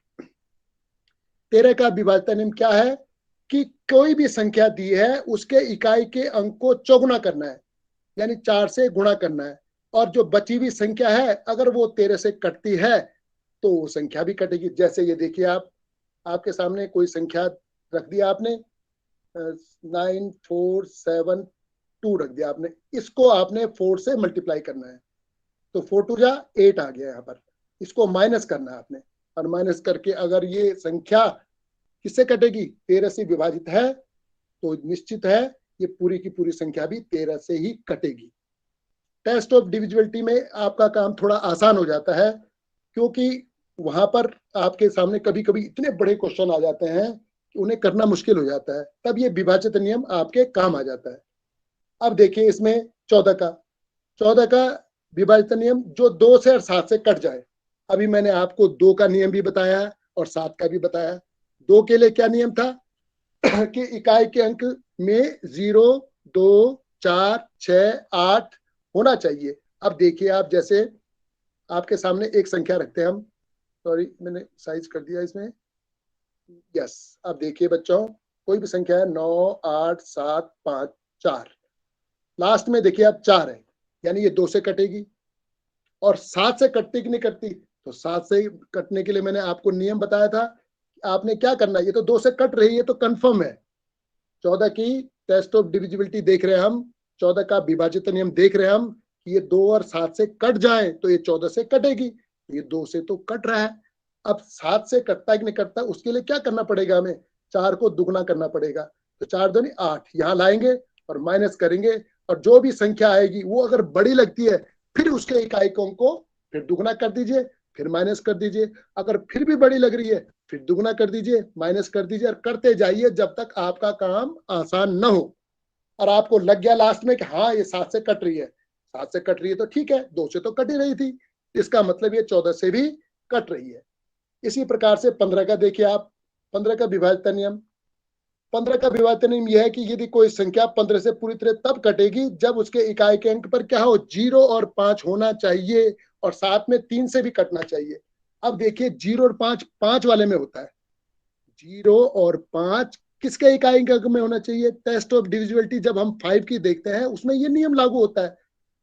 13 का विभाज्यता नियम क्या है कि कोई भी संख्या दी है उसके इकाई के अंक को चौगुना करना है, यानी 4 से गुणा करना है, और जो बची हुई संख्या है अगर वो 13 से कटती है तो वो संख्या भी कटेगी। जैसे ये देखिए आप, आपके सामने कोई संख्या रख दिया आपने 9472 रख दिया आपने, इसको आपने 4 से मल्टीप्लाई करना है, तो 4 2 जा 8 आ गया यहाँ पर। इसको माइनस करना है आपने, और माइनस करके अगर ये संख्या किससे कटेगी? 13 से विभाजित है, तो निश्चित है ये पूरी की पूरी संख्या भी 13 से ही कटेगी। टेस्ट ऑफ डिविजिबिलिटी में आपका काम थोड़ा आसान हो जाता है, क्योंकि वहां पर आपके सामने कभी कभी इतने बड़े क्वेश्चन आ जाते हैं कि उन्हें करना मुश्किल हो जाता है, तब ये विभाजित नियम आपके काम आ जाता है। अब देखिए इसमें 14 का विभाजित नियम जो 2 से और 7 से कट जाए। अभी मैंने आपको 2 का नियम भी बताया और 7 का भी बताया। 2 के लिए क्या नियम था कि इकाई के अंक में 0 2 4 6 8 होना चाहिए। अब देखिए आप, जैसे आपके सामने एक संख्या रखते हैं हम, सॉरी मैंने साइज कर दिया इसमें, यस। अब देखिए बच्चों, कोई भी संख्या है 9 8 7 5 4, लास्ट में देखिए आप 4 है, यानी ये 2 से कटेगी। और 7 से कटती कि नहीं कटती? तो 7 से कटने के लिए मैंने आपको नियम बताया था, आपने क्या करना है, ये तो 2 से कट रही है तो कंफर्म है। 14 की टेस्ट ऑफ डिविजिबिलिटी देख रहे हैं हम, 14 का विभाजित नियम देख रहे हैं हम, ये 2 और 7 से कट जाए तो ये 14 से कटेगी, ये 2 से तो कट रहा है। अब 7 से कटता है कि नहीं कटता, उसके लिए क्या करना पड़ेगा हमें? 4 को दुगना करना पड़ेगा, तो 4 दूनी 8 यहाँ लाएंगे और माइनस करेंगे, और जो भी संख्या आएगी वो अगर बड़ी लगती है फिर उसके इकाई अंक को फिर दुगना कर दीजिए, फिर माइनस कर दीजिए। अगर फिर भी बड़ी लग रही है फिर दुगना कर दीजिए, माइनस कर दीजिए, और करते जाइए जब तक आपका काम आसान न हो। और आपको लग गया लास्ट में कि हाँ ये 7 से कट रही है, 7 से कट रही है तो ठीक है, 2 से तो कट ही रही थी, इसका मतलब ये 14 से भी कट रही है। इसी प्रकार से 15 का देखिए आप, 15 का विभाज्यता नियम। 15 का विभाज्यता नियम यह है कि यदि कोई संख्या 15 से पूरी तरह तब कटेगी जब उसके इकाई के अंक पर क्या हो, 0 और 5 होना चाहिए, और साथ में 3 से भी कटना चाहिए। अब देखिए 0 और 5 5 वाले में होता है, 0 और 5 किसके इकाई के अंक में होना चाहिए? टेस्ट ऑफ डिविजिबिलिटी जब हम 5 की देखते हैं उसमें ये नियम लागू होता है,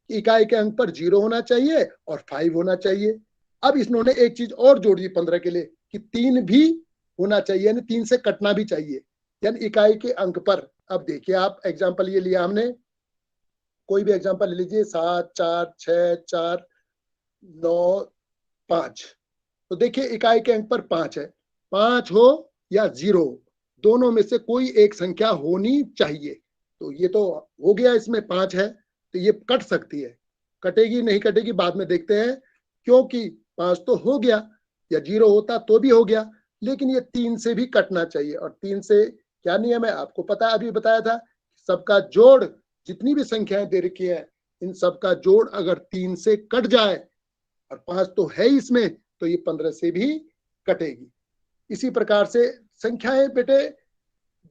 इकाई के अंक पर 0 होना चाहिए और 5 होना चाहिए। अब इन्होंने एक चीज और जोड़ दी 15 के लिए कि 3 भी होना चाहिए, यानी 3 से कटना भी चाहिए, यानी इकाई के अंक पर। अब देखिए आप, एग्जाम्पल ये लिया हमने, कोई भी एग्जाम्पल ले लीजिए, 7 4 6 4 9 5। तो देखिए इकाई के अंक पर 5 है, 5 हो या 0 दोनों में से कोई एक संख्या होनी चाहिए। तो ये तो हो गया, इसमें 5 है तो ये कट सकती है, कटेगी नहीं कटेगी बाद में देखते हैं, क्योंकि 5 तो हो गया, या 0 होता तो भी हो गया, लेकिन ये 3 से भी कटना चाहिए। और 3 से क्या नियम है आपको पता है, अभी बताया था, सबका जोड़, जितनी भी संख्याएं दे रखी है इन सबका जोड़ अगर 3 से कट जाए, और 5 तो है ही इसमें, तो ये 15 से भी कटेगी। इसी प्रकार से संख्याएं बेटे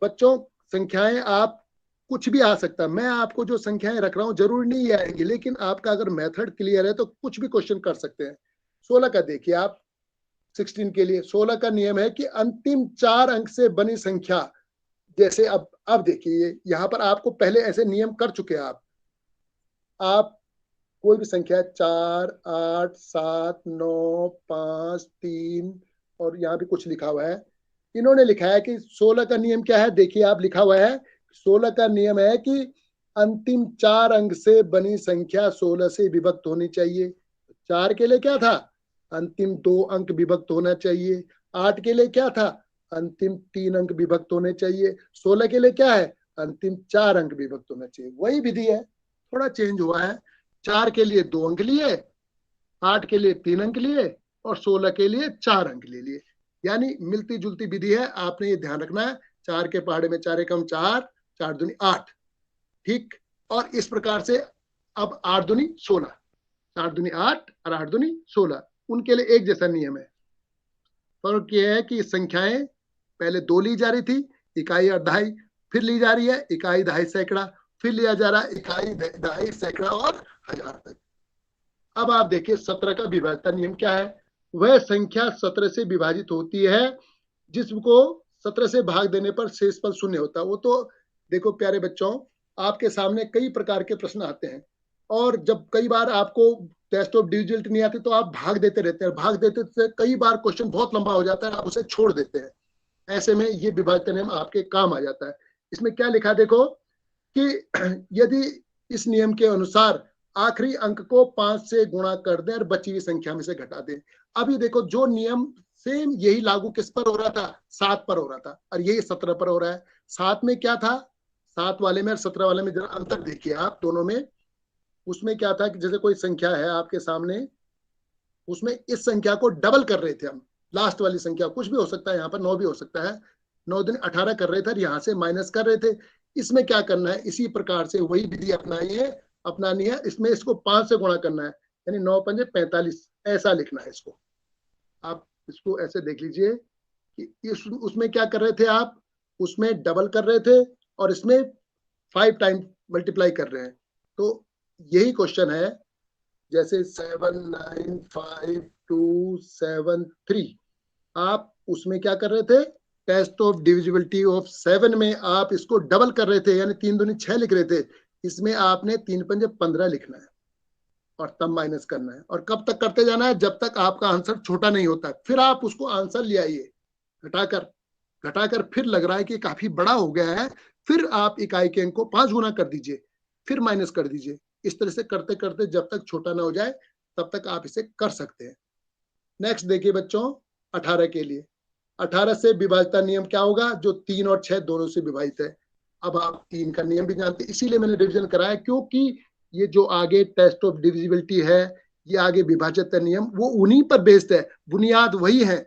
बच्चों, संख्याएं आप कुछ भी आ सकता है। मैं आपको जो संख्याएं रख रहा हूं जरूरी नहीं आएंगी, लेकिन आपका अगर मेथड क्लियर है तो कुछ भी क्वेश्चन कर सकते हैं। 16 का देखिए आप, 16 के लिए 16 का नियम है कि अंतिम 4 अंक से बनी संख्या, जैसे अब देखिए यहां पर आपको पहले ऐसे नियम कर चुके हैं आप कोई भी संख्या 4, 8, 7, 9, 5, 3 और यहाँ भी कुछ लिखा हुआ है। इन्होंने लिखा है कि 16 का नियम क्या है, देखिए आप लिखा हुआ है 16 का नियम है कि अंतिम 4 अंक से बनी संख्या 16 से विभक्त होनी चाहिए। 4 के लिए क्या था, अंतिम 2 अंक विभक्त होना चाहिए। 8 के लिए क्या था, अंतिम 3 अंक विभक्त होने चाहिए। 16 के लिए क्या है, अंतिम 4 अंक विभक्त होना चाहिए। वही विधि है, थोड़ा चेंज हुआ है। 4 के लिए 2 अंक लिए, 8 के लिए 3 अंक लिए और 16 के लिए 4 अंक ले लिए। यानी मिलती जुलती विधि है, आपने ये ध्यान रखना है। 4 के पहाड़े में 4 एकम 4, 4 दूनी 8, ठीक। और इस प्रकार से अब 8 दूनी 16, 4 दूनी 8 और 8 दूनी 16, उनके लिए एक जैसा नियम है। फर्क यह है कि संख्याएं पहले 2 ली जा रही थी, इकाई और दहाई, फिर ली जा रही है इकाई, दहाई, सैकड़ा, फिर लिया जा रहा है इकाई, दहाई, सैकड़ा और हजार तक। अब आप देखिए 17 का विभाज्यता नियम क्या है। वह संख्या 17 से विभाजित होती है जिसको 17 से भाग देने पर शेषफल शून्य होता है। वो तो देखो प्यारे बच्चों, आपके सामने कई प्रकार के प्रश्न आते हैं और जब कई बार आपको टेस्ट ऑफ डिविजिबिलिटी नहीं आती तो आप भाग देते रहते हैं। भाग देते से कई बार क्वेश्चन बहुत लंबा हो जाता है, आप उसे छोड़ देते हैं। ऐसे में ये विभाज्यता नियम आपके काम आ जाता है। इसमें क्या लिखा देखो कि यदि इस नियम के अनुसार आखिरी अंक को 5 से गुणा कर दें और बची हुई संख्या में से घटा दें। अभी देखो जो नियम सेम यही लागू किस पर हो रहा था, 7 पर हो रहा था और यही 17 पर हो रहा है। 7 में क्या था, 7 वाले में और 17 वाले में जरा अंतर देखिए आप दोनों में। उसमें क्या था कि जैसे कोई संख्या है आपके सामने, उसमें इस संख्या को डबल कर रहे थे हम, लास्ट वाली संख्या कुछ भी हो सकता है, यहाँ पर 9 भी हो सकता है, 9 दिन 18 कर रहे थे और यहाँ से माइनस कर रहे थे। इसमें क्या करना है, इसी प्रकार से वही विधि अपनानी है। इसमें इसको 5 से गुणा करना है, यानी 9 पंजे 45, ऐसा लिखना है इसको। आप इसको ऐसे देख लीजिए कि उसमें क्या कर रहे थे आप, उसमें डबल कर रहे थे और इसमें 5 टाइम मल्टीप्लाई कर रहे हैं। तो यही क्वेश्चन है, जैसे 795,273, आप उसमें क्या कर रहे थे, टेस्ट ऑफ डिविजिबिलिटी ऑफ 7 में आप इसको डबल कर रहे थे, यानी 3 दूनी 6 लिख रहे थे। इसमें आपने 3 पंजे 15 लिखना है और तब माइनस करना है। और कब तक करते जाना है, जब तक आपका आंसर छोटा नहीं होता। फिर आप उसको आंसर ले आइए, घटाकर फिर लग रहा है कि काफी बड़ा हो गया है, फिर आप इकाई के अंक को 5 गुना कर दीजिए, फिर माइनस कर दीजिए। इस तरह से करते करते जब तक छोटा ना हो जाए तब तक आप इसे कर सकते हैं। नेक्स्ट देखिए बच्चों, 18 के लिए 18 से विभाज्यता नियम क्या होगा, जो 3 और 6 दोनों से विभाजित है। अब आप 3 का नियम भी जानते हैं, इसीलिए मैंने रिवीजन कराया, क्योंकि ये जो आगे टेस्ट ऑफ डिविजिबिलिटी है, ये आगे विभाज्यता नियम, वो उन्हीं पर बेस्ड है, बुनियाद वही है।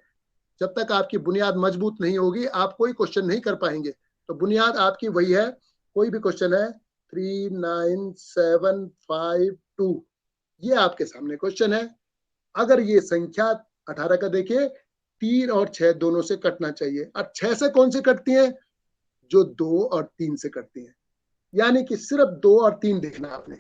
जब तक आपकी बुनियाद मजबूत नहीं होगी आप कोई क्वेश्चन नहीं कर पाएंगे। तो बुनियाद आपकी वही है। कोई भी क्वेश्चन है 39752, ये आपके सामने क्वेश्चन है। अगर ये संख्या 18 का देखिए 3 और 6 दोनों से कटना चाहिए, और 6 से कौन से कटती हैं, जो 2 और 3 से कटती हैं। यानी कि सिर्फ 2 और 3 देखना आपने।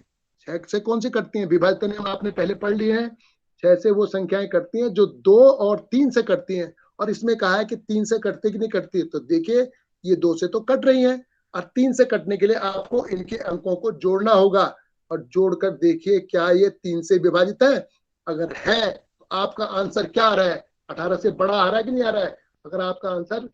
6 से कौन से कटती हैं, विभाज्यता नियम आपने पहले पढ़ लिए हैं। 6 से वो संख्याएं कटती हैं जो 2 और 3 से कटती हैं। और इसमें कहा है कि 3 से कटती कि नहीं कटती, तो देखिए ये 2 से तो कट रही हैं, और 3 से कटने के लिए आपको इनके अंकों को जोड़ना होगा। और जोड़कर देखिए क्या ये 3 से विभाजित है। अगर है तो आपका आंसर क्या आ रहा है, 18 से बड़ा आ रहा है कि नहीं आ रहा है। अगर आपका आंसर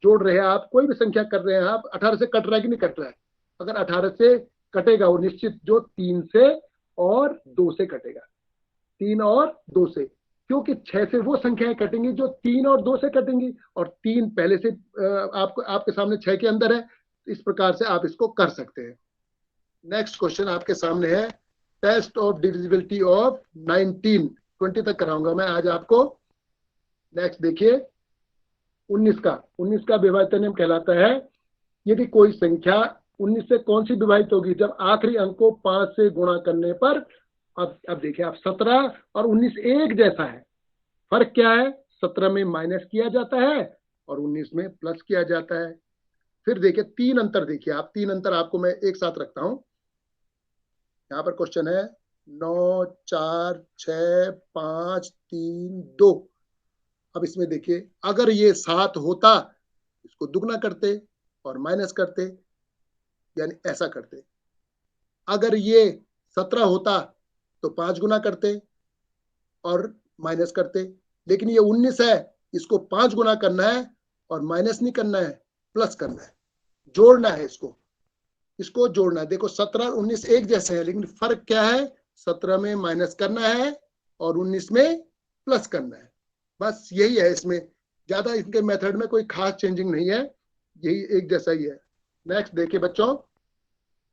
जोड़ रहे हैं आप, कोई भी संख्या कर रहे हैं आप, 18 से कट रहा है कि नहीं कट रहा है। अगर 18 से कटेगा वो निश्चित जो 3 से और 2 से कटेगा, 3 और 2 से, क्योंकि 6 से वो संख्याएं कटेंगी जो 3 और 2 से कटेंगी, और 3 पहले से आपके सामने 6 के अंदर है। इस प्रकार से आप इसको कर सकते हैं। नेक्स्ट क्वेश्चन आपके सामने है, टेस्ट ऑफ डिविजिबिलिटी ऑफ 19, 20 तक कराऊंगा मैं आज आपको। नेक्स्ट देखिए 19 का विभाज्यता नियम कहलाता है, यदि कोई संख्या 19 से कौन सी विभाजित होगी, जब आखिरी अंक को 5 से गुणा करने पर। अब देखिए आप 17 और 19 एक जैसा है, फर्क क्या है, 17 में माइनस किया जाता है और 19 में प्लस किया जाता है। फिर देखिए तीन अंतर, देखिए आप तीन अंतर आपको मैं एक साथ रखता हूं। यहाँ पर क्वेश्चन है 9 4 6 5 3 2। अब इसमें देखिए अगर ये 7 होता इसको दुगना करते और माइनस करते, यानी ऐसा करते। अगर ये 17 होता तो 5 गुना करते और माइनस करते। लेकिन ये 19 है, इसको 5 गुना करना है और माइनस नहीं करना है, प्लस करना है, जोड़ना है इसको, इसको जोड़ना है। देखो 17 19 एक जैसे हैं, लेकिन फर्क क्या है, 17 में माइनस करना है और 19 में प्लस करना है। बस यही है इसमें, ज्यादा इनके मेथड में कोई खास चेंजिंग नहीं है, यही एक जैसा ही है। नेक्स्ट देखिए बच्चों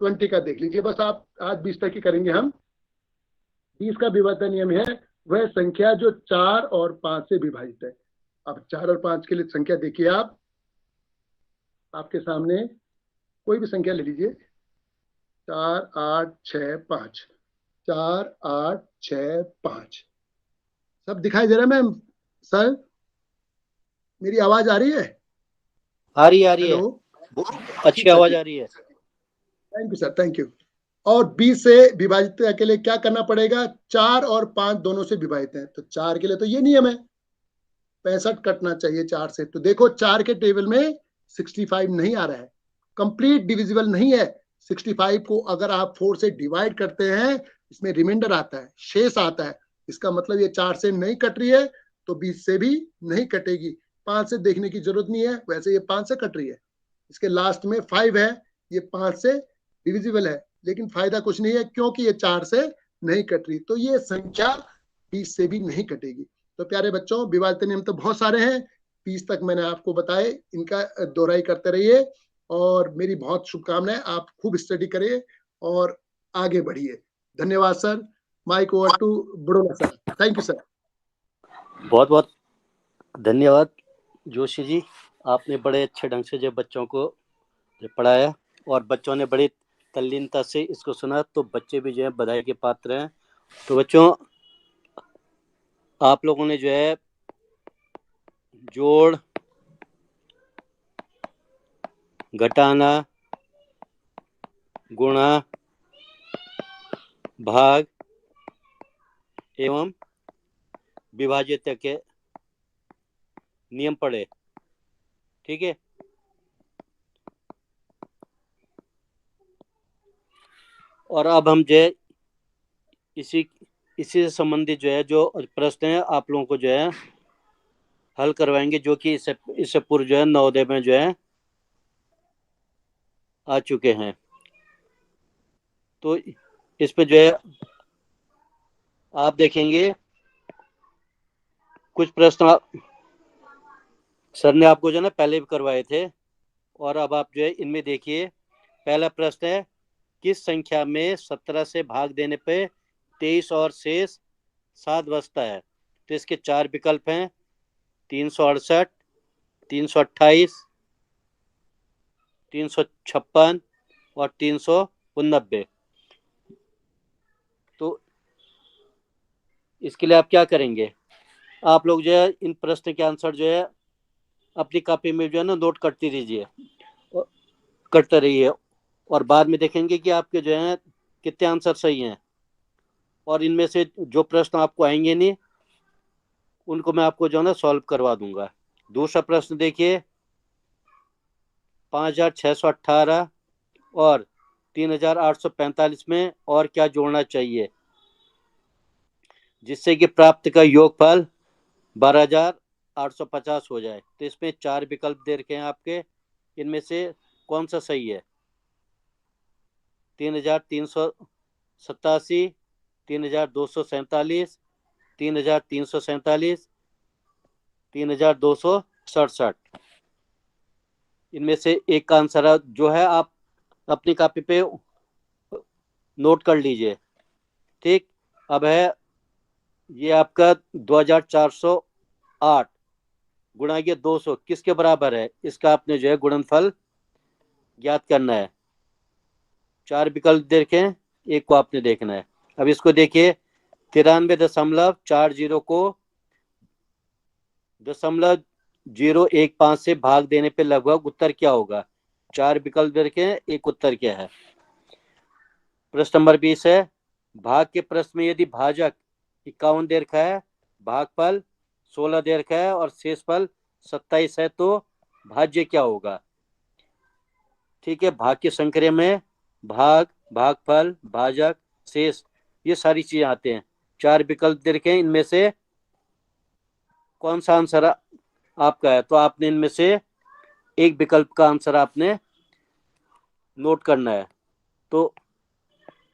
20 का देख लीजिए। बस आप आज 20 तक ही करेंगे हम। 20 का विभाजन नियम है वह संख्या जो 4 और 5 से विभाजित है। अब 4 और 5 के लिए संख्या देखिए, आप आपके सामने कोई भी संख्या ले लीजिए, 4 8 6 5, 4 8 6 5। सब दिखाई दे रहा है मैम? सर मेरी आवाज आ रही है? आ रही है हेलो, अच्छी आवाज आ रही है। Thank you sir, thank you. और 20 से विभाजित के लिए क्या करना पड़ेगा, 4 और 5 दोनों से विभाजित है, तो 4 के लिए तो ये नियम है 65 कटना चाहिए 4 से। तो देखो 4 के टेबल में 65 नहीं आ रहा है, कंप्लीट डिविजिबल नहीं है। 65 को अगर आप 4 से डिवाइड करते हैं, इसमें रिमाइंडर आता है, शेष आता है, इसका मतलब ये 4 से नहीं कट रही है, तो 20 से भी नहीं कटेगी। 5 से देखने की जरूरत नहीं है, वैसे ये 5 से कट रही है। इसके लास्ट में 5 है, ये 5 से डिविजिबल है, लेकिन फायदा कुछ नहीं है क्योंकि ये 4 से नहीं कट रही, तो ये संख्या 20 से भी नहीं कटेगी। तो प्यारे बच्चों विभाजन नियम तो बहुत सारे हैं, 20 तक मैंने आपको बताए, इनका दोहराई करते रहिए और मेरी बहुत शुभकामनाएं, आप खूब स्टडी करिए और आगे बढ़िए। धन्यवाद sir, mic over to Budola sir. Thank you sir. बहुत बहुत धन्यवाद जोशी जी, आपने बड़े अच्छे ढंग से जो बच्चों को पढ़ाया और बच्चों ने बड़ी तल्लीनता से इसको सुना, तो बच्चे भी जो है बधाई के पात्र हैं। तो बच्चों आप लोगों ने जो है जोड़, घटाना, गुणा, भाग एवं विभाज्यता के नियम पढ़े, ठीक है। और अब हम जो है इसी से संबंधित जो है जो प्रश्न है आप लोगों को जो है हल करवाएंगे, जो कि इससे पूर्व जो है नवोदय में जो है आ चुके हैं। तो इसमें जो है आप देखेंगे कुछ प्रश्न सर ने आपको जो है ना पहले भी करवाए थे, और अब आप जो है इनमें देखिए। पहला प्रश्न है किस संख्या में 17 से भाग देने पे 23 और शेष 7 बचता है। तो इसके 4 विकल्प हैं, 368, 328, 356 और 389। तो इसके लिए आप क्या करेंगे, आप लोग जो है इन प्रश्न के आंसर जो है अपनी कॉपी में जो है ना नोट करते रहिए, करते रहिए, और बाद में देखेंगे कि आपके जो है कितने आंसर सही हैं। और इनमें से जो प्रश्न आपको आएंगे नहीं उनको मैं आपको जो है ना सॉल्व करवा दूंगा। दूसरा प्रश्न देखिए, 5618 और 3845 में और क्या जोड़ना चाहिए जिससे कि प्राप्त का योगफल 12850 हो जाए। तो इसमें 4 विकल्प दे रखे हैं आपके, इनमें से कौन सा सही है, 3387, 3247, 3347, 3267। इनमें से एक का आंसर जो है आप अपनी कॉपी पे नोट कर लीजिए, ठीक। अब है ये आपका 2408 गुणा ये 200 किसके बराबर है, इसका आपने जो है गुणनफल ज्ञात करना है। 4 विकल्प देखे, एक को आपने देखना है। अब इसको देखिए, 93.40 को 0.0 0.15 से भाग देने पे लगभग उत्तर क्या होगा? 4 विकल्प दे रखे हैं, एक उत्तर क्या है? प्रश्न नंबर 20 है, भाग के प्रश्न में यदि भाजक 51 दे रखा है, भागफल 16 दे रखा है और शेषफल 27 है, तो भाज्य क्या होगा? ठीक है, भाग की संक्रिया में भाग, भागफल, भाजक, शेष, ये सारी चीजें आते हैं। 4 विकल्प दे रखे हैं, इनमें से कौन सा आंसर आपका है? तो आपने इनमें से एक विकल्प का आंसर आपने नोट करना है। तो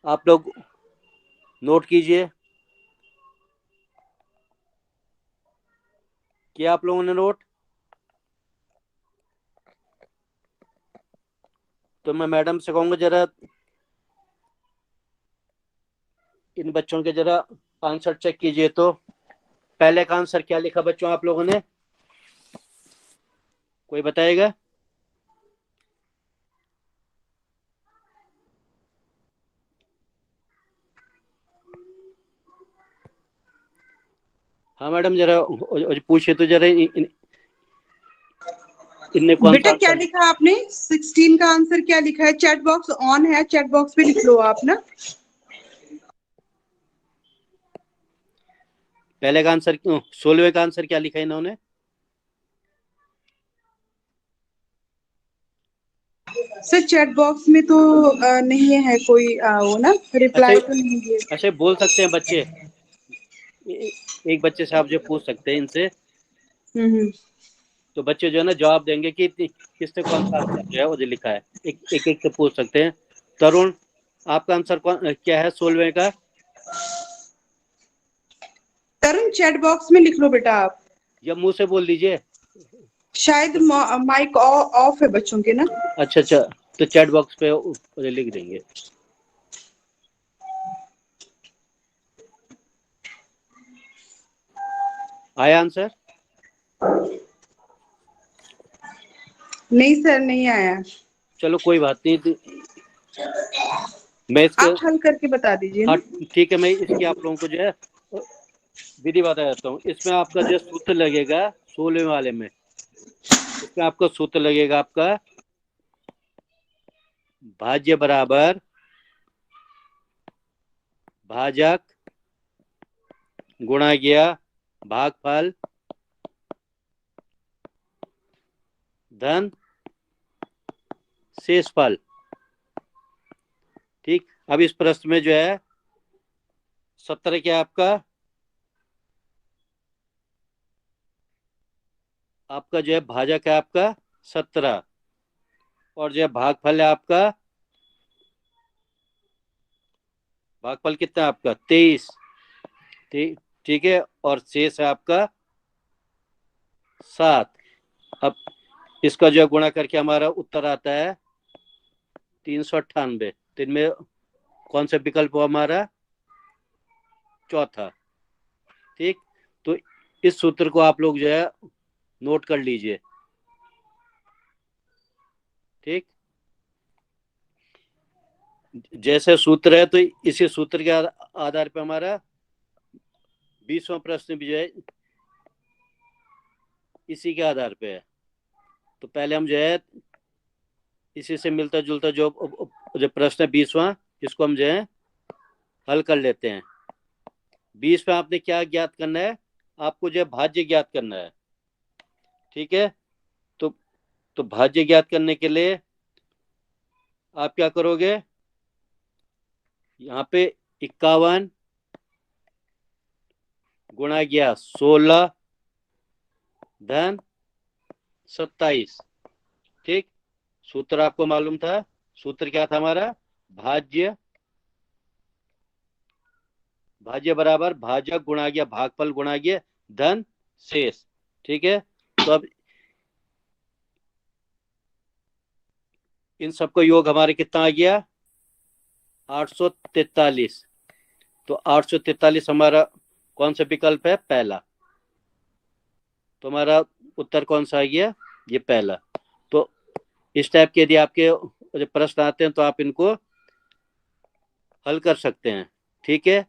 आप लोग नोट कीजिए। किया आप लोगों ने नोट? तो मैं मैडम से कहूंगा जरा इन बच्चों के जरा आंसर चेक कीजिए। तो पहले का आंसर क्या लिखा बच्चों आप लोगों ने? कोई बताएगा? हाँ मैडम, जरा पूछिए तो जरा इनने कौन सा बेटा क्या आंसर? लिखा आपने? 16 का आंसर क्या लिखा है? चैट बॉक्स ऑन है, चैट बॉक्स पे लिख लो आप ना। पहले का आंसर 16वें का आंसर क्या लिखा है इन्होंने? सर चैट बॉक्स में तो नहीं है कोई वो ना अच्छा, रिप्लाई तो नहीं है। अच्छा बोल सकते हैं बच्चे? एक बच्चे से आप जो पूछ सकते हैं इनसे, हम्म। तो बच्चे जो है ना जवाब देंगे कि किसने कौन सा आंसर जो है वो जो लिखा है। एक एक से पूछ सकते हैं। तरुण, आपका आंसर कौन क्या है 16वें का? तरुण चैट बॉक्स में लिख लो बेटा आप। या मुंह से बोल दीजिए। शायद माइक ऑफ है बच्चों के ना। अच्छा अच्छा, तो चैट बॉक्स पे लिख देंगे। आया आंसर? नहीं सर नहीं आया। चलो कोई बात नहीं, मैं इसके, आप हल करके बता दीजिए हाँ ना। ठीक है, मैं इसकी आप लोगों को जो है विधि बता देता हूँ। इसमें आपका जो सूत्र लगेगा 16वें वाले में, इसमें आपका सूत्र लगेगा आपका भाज्य बराबर भाजक गुणा गया भागफल धन शेषफल। ठीक, अब इस प्रश्न में जो है 17 क्या है आपका? आपका जो है भाजक है आपका 17, और जो है भागफल है आपका, भागफल कितना है आपका 23। ठीक है, और शेष है आपका 7। अब इसका जो है गुणा करके हमारा उत्तर आता है 398। तो इनमें कौन सा विकल्प हुआ हमारा? चौथा। ठीक, तो इस सूत्र को आप लोग जो है नोट कर लीजिए। ठीक, जैसे सूत्र है तो इसी सूत्र के आधार पर हमारा 20वां प्रश्न भी जो है इसी के आधार पे है। तो पहले हम जो है इसी से मिलता जुलता जो प्रश्न है 20वां, इसको हम जो है हल कर लेते हैं। 20 में आपने क्या ज्ञात करना है? आपको जो है भाज्य ज्ञात करना है। ठीक है, तो भाज्य ज्ञात करने के लिए आप क्या करोगे? यहाँ पे 51 गुणा गया 16 धन 27। ठीक, सूत्र आपको मालूम था। सूत्र क्या था हमारा? भाज्य, भाज्य बराबर भाजक गुणा गया भागफल गुणा गया धन शेष। ठीक है, तो अब इन सबका योग हमारे कितना आ गया? 843। तो 843 हमारा कौन सा विकल्प है? पहला। तो हमारा उत्तर कौन सा आ गया? ये पहला। तो इस टाइप के यदि आपके जो प्रश्न आते हैं तो आप इनको हल कर सकते हैं। ठीक है,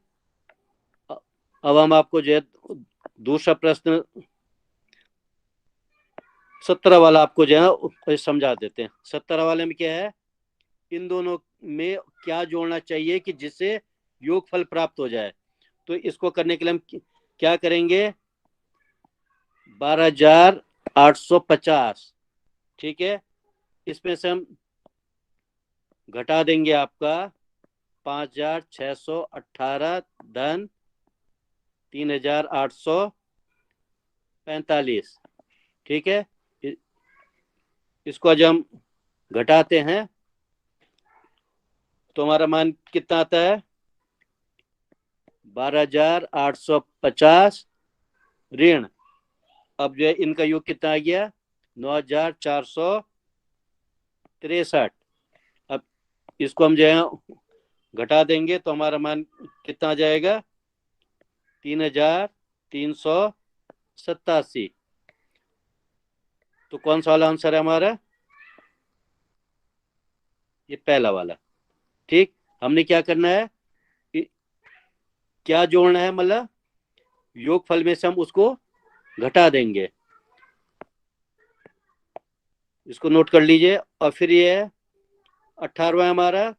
अब हम आपको जो है दूसरा प्रश्न 17 वाला आपको जो है ना समझा देते हैं। 17 वाले में क्या है, इन दोनों में क्या जोड़ना चाहिए कि जिससे योगफल प्राप्त हो जाए। तो इसको करने के लिए हम क्या करेंगे, 12,850, ठीक है, इसमें से हम घटा देंगे आपका 5,618 धन 3,845, ठीक है। इसको आज हम घटाते हैं तो हमारा मान कितना आता है, 12,850 ऋण, अब जो है इनका योग कितना आ गया, 9,463। अब इसको हम जो है घटा देंगे तो हमारा मान कितना आ जाएगा, 3,387। तो कौन सा वाला आंसर है हमारा, ये पहला वाला। ठीक, हमने क्या करना है, क्या जोड़ना है, मतलब योगफल में से हम उसको घटा देंगे, इसको नोट कर लीजिए। और फिर ये है 18वां हमारा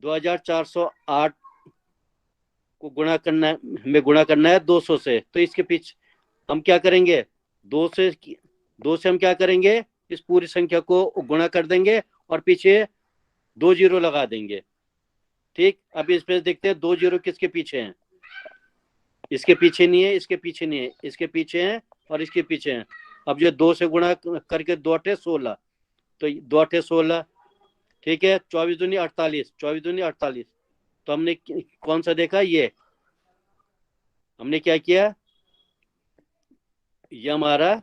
2,408 को गुणा करना है, हमें गुणा करना है 200 से। तो इसके पीछे हम क्या करेंगे, 2 से हम क्या करेंगे, इस पूरी संख्या को गुणा कर देंगे और पीछे 2 जीरो लगा देंगे। ठीक, अब इसमें देखते हैं 2 जीरो किसके पीछे हैं, इसके पीछे नहीं है, इसके पीछे नहीं है, इसके पीछे हैं और इसके पीछे हैं। अब जो 2 से गुणा करके 2 8 16, तो 2 8 16, ठीक है, 24 दूनी 48, 24 दूनी 48। तो हमने कौन सा देखा, ये हमने क्या किया, ये हमारा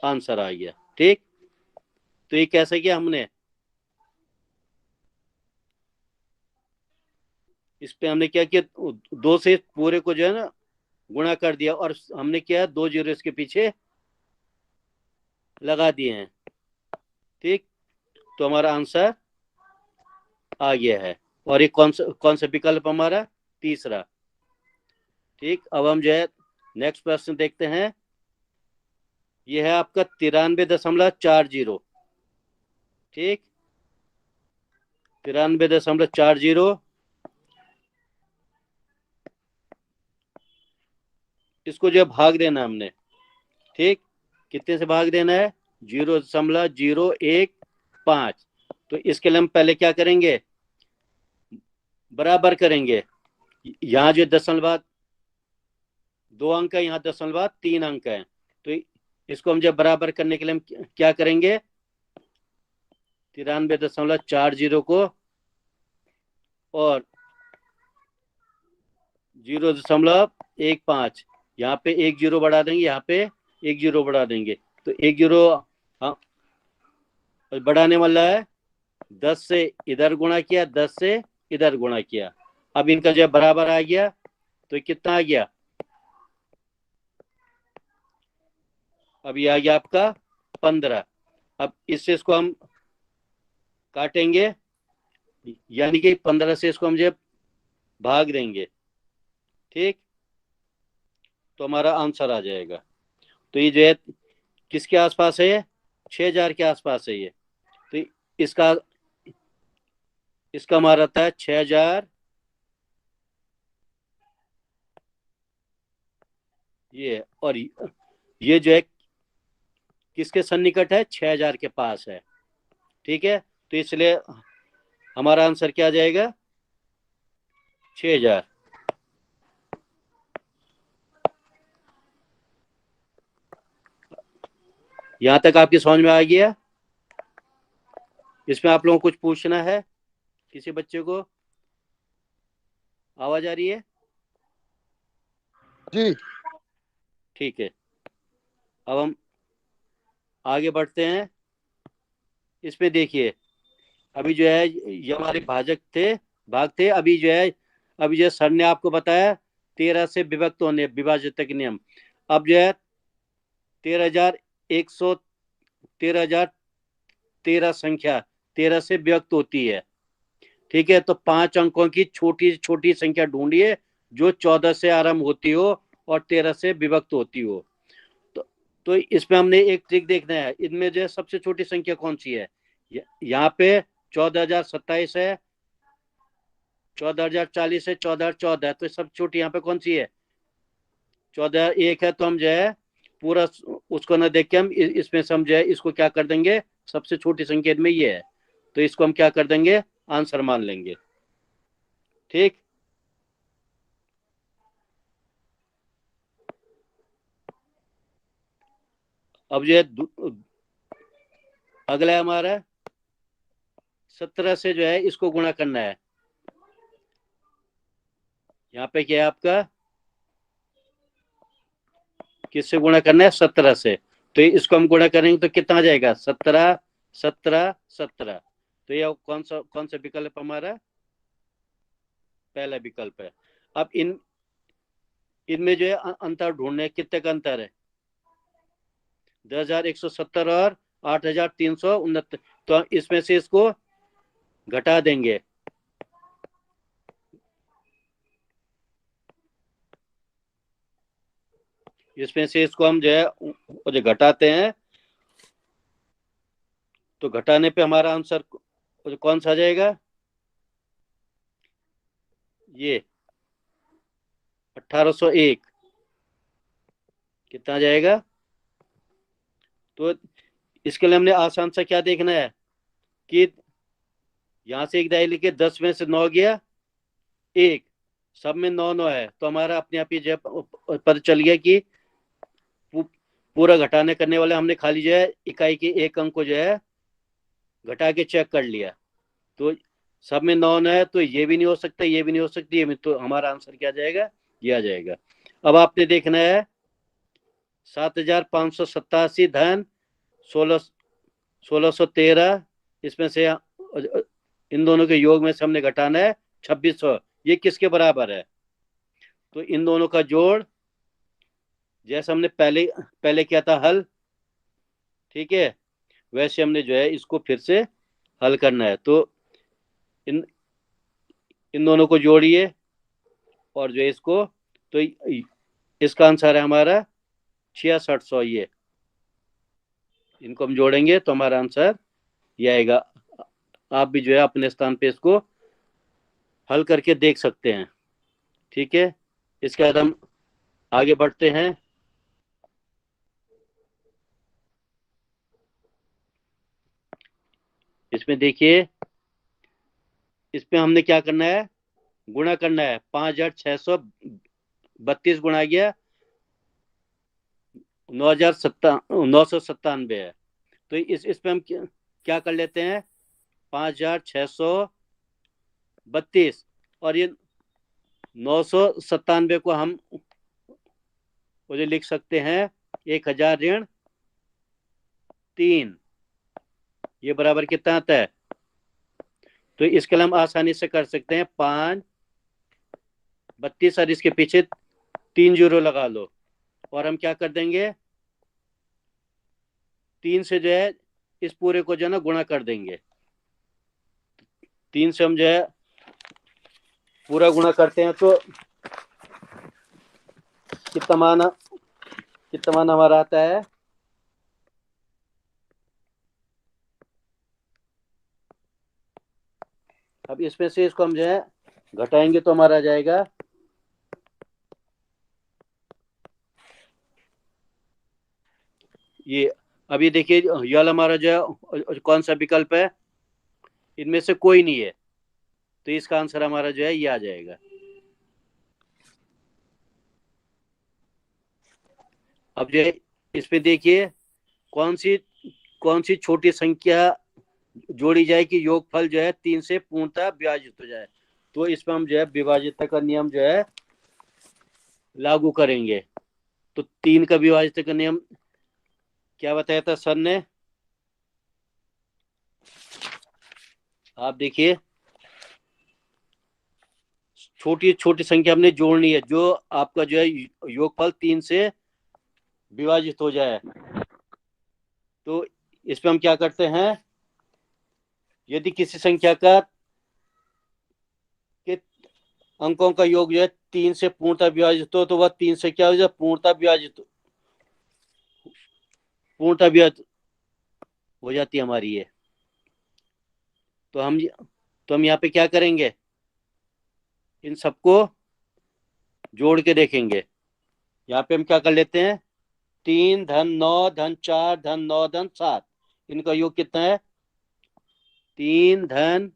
आंसर आ गया। ठीक, तो ये कैसे किया हमने, इस पे हमने क्या किया, 2 से पूरे को जो है ना गुणा कर दिया और हमने क्या 2 जीरो इसके पीछे लगा दिए हैं। ठीक, तो हमारा आंसर आ गया है। और ये कौन सा विकल्प हमारा, तीसरा। ठीक, अब हम जो है नेक्स्ट प्रश्न देखते हैं। ये है आपका 93.40। ठीक, 93.40, इसको जो भाग देना हमने। ठीक, कितने से भाग देना है, 0.015। तो इसके लिए हम पहले क्या करेंगे, बराबर करेंगे। यहाँ जो दशमलव 2 अंक है, यहाँ दशमलव 3 अंक है, तो इसको हम जब बराबर करने के लिए हम क्या करेंगे, 93.40 को और 0.15, यहाँ पे 1 जीरो बढ़ा देंगे, यहाँ पे 1 जीरो बढ़ा देंगे। तो 1 जीरो बढ़ाने वाला है, 10 से इधर गुणा किया, 10 से इधर गुणा किया। अब इनका जब बराबर आ गया तो कितना आ गया, अब ये आ गया आपका 15। अब इससे इसको हम काटेंगे, यानी कि 15 से इसको हम जब भाग देंगे, ठीक, तो हमारा आंसर आ जाएगा। तो ये जो है किसके आसपास है, 6,000 के आसपास है ये। तो इसका हमारा आता है 6,000, ये, और ये जो है किसके सन्निकट है, 6,000 के पास है। ठीक है, तो इसलिए हमारा आंसर क्या आ जाएगा, 6,000। यहां तक आपकी समझ में आ गया। इसमें आप लोगों को कुछ पूछना है, किसी बच्चे को आवाज आ रही है जी? ठीक है, अब हम आगे बढ़ते हैं। इसमें देखिए, अभी जो है ये हमारे भाग थे। अभी जो है सर ने आपको बताया 13 से विभक्त होने, विभाजित के नियम। अब जो है 13,013 संख्या 13 से विभक्त होती है। ठीक है, तो 5 अंकों की छोटी छोटी संख्या ढूंढिए जो 14 से आरंभ होती हो और 13 से विभक्त होती हो। तो इसमें हमने एक ट्रिक देखना है, इनमें जो है सबसे छोटी संख्या कौन सी है। यहाँ पे 14,027 है, 14,040 है, 14,014 है, तो सबसे छोटी यहाँ पे कौन सी है, 14,001 है। तो हम जो है पूरा उसको ना देख के हम इसमें से हम जो है इसको क्या कर देंगे, सबसे छोटी संख्या में ये है, तो इसको हम क्या कर देंगे, आंसर मान लेंगे। ठीक, अब जो है अगला है हमारा 17 से जो है इसको गुणा करना है। यहाँ पे क्या है आपका, किससे गुणा करना है, 17 से। तो इसको हम गुणा करेंगे तो कितना आ जाएगा, 17 17 17। तो ये कौन सा विकल्प हमारा, पहला विकल्प है। अब इनमें जो है अंतर ढूंढने, कितने का अंतर है, 10,170 और 8,369। तो इसमें से इसको घटा देंगे, इसमें से इसको हम जो है घटाते हैं, तो घटाने पे हमारा आंसर कौन सा आ जाएगा, ये 1801 कितना जाएगा। तो इसके लिए हमने आसान सा क्या देखना है कि यहां से एक दाई लिखे, 10 में से 9 गया, एक, सब में 9 9 है, तो हमारा अपने आप ही जो पता चल गया कि पूरा घटाने करने वाले हमने खाली जो है इकाई के एक अंक को जो है घटा के चेक कर लिया। तो सब में 9 9 है, तो ये भी नहीं हो सकता, ये भी नहीं हो सकती, ये तो हमारा आंसर क्या जाएगा, ये आ जाएगा। अब आपने देखना है 7,587 धन 1613, इसमें से इन दोनों के योग में से हमने घटाना है 2600, ये किसके बराबर है। तो इन दोनों का जोड़, जैसे हमने पहले किया था हल, ठीक है, वैसे हमने जो है इसको फिर से हल करना है। तो इन दोनों को जोड़िए और जो है इसको, तो इसका आंसर है हमारा 6600। ये इनको हम जोड़ेंगे तो हमारा आंसर ये आएगा। आप भी जो है अपने स्थान पे इसको हल करके देख सकते हैं। ठीक है, इसके बाद हम आगे बढ़ते हैं। इसमें देखिए, इसमें हमने क्या करना है, गुणा करना है। 5,632 गुणा गया 9,997 है। तो इसमें हम क्या कर लेते हैं, 5,632 और ये 997 को हम मुझे लिख सकते हैं 1,000 ऋण 3, ये बराबर कितना आता है। तो इसके लिए हम आसानी से कर सकते हैं 5,32 और इसके पीछे 3 जीरो लगा लो, और हम क्या कर देंगे, 3 से जो है इस पूरे को जो है ना गुणा कर देंगे। 3 से हम जो है पूरा गुणा करते हैं तो कितना मान हमारा आता है, अब इसमें से इसको हम जो है घटाएंगे तो हमारा आ जाएगा ये। अभी देखिए यल हमारा जो है कौन सा विकल्प है, इनमें से कोई नहीं है, तो इसका आंसर हमारा जो है ये आ जाएगा। अब जो है इसमें देखिए कौन सी छोटी संख्या जोड़ी जाए कि योगफल जो है 3 से पूर्णतः विभाजित हो जाए। तो इसमें हम जो है विभाजित का नियम जो है लागू करेंगे। तो 3 का विभाजित का नियम क्या बताया था सर ने, आप देखिए, छोटी छोटी संख्या हमने जोड़नी है, जो आपका जो है योगफल 3 से विभाजित हो जाए। तो इसमें हम क्या करते हैं, यदि किसी संख्या का के अंकों का योग जो है 3 से पूर्णतः विभाजित हो, तो वह 3 से क्या हो जाए, पूर्णतः विभाजित पूर्णतः विभाजित हो जाती है हमारी ये। तो हम यहाँ पे क्या करेंगे, इन सबको जोड़ के देखेंगे। यहाँ पे हम क्या कर लेते हैं, 3 धन 9 धन 4 धन 9 धन 7, इनका योग कितना है, 3 धन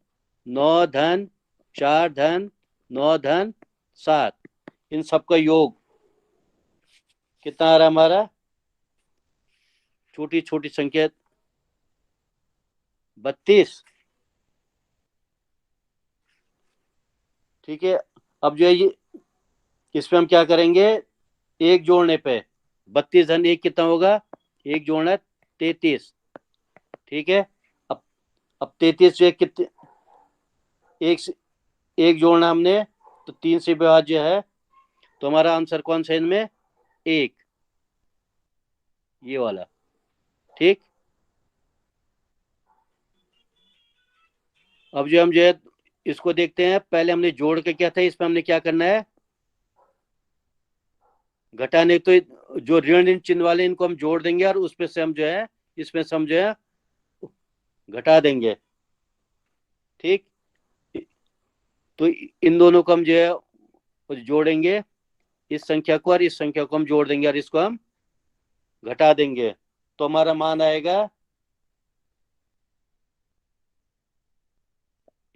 9 धन 4 धन 9 धन 7, इन सबका योग कितना आ रहा है हमारा, छोटी छोटी संख्या 32। ठीक है, अब जो है ये इसमें हम क्या करेंगे, एक जोड़ने पे 32 धन 1 कितना होगा, एक जोड़ना 33। ठीक है, अब 33 जो है कितने, एक जोड़ना हमने तो 3 से विभाज्य है, तो हमारा आंसर कौन सा इनमें, 1, ये वाला। ठीक, अब जो हम जो है इसको देखते हैं, पहले हमने जोड़ के क्या था, इसमें हमने क्या करना है, घटाने, तो जो ऋण चिन्ह वाले इनको हम जोड़ देंगे और उसमें से हम जो है इसमें से हम जो है घटा देंगे। ठीक, तो इन दोनों को हम जो है जोड़ेंगे, इस संख्या को और इस संख्या को हम जोड़ देंगे और इसको हम घटा देंगे, तो हमारा मान आएगा,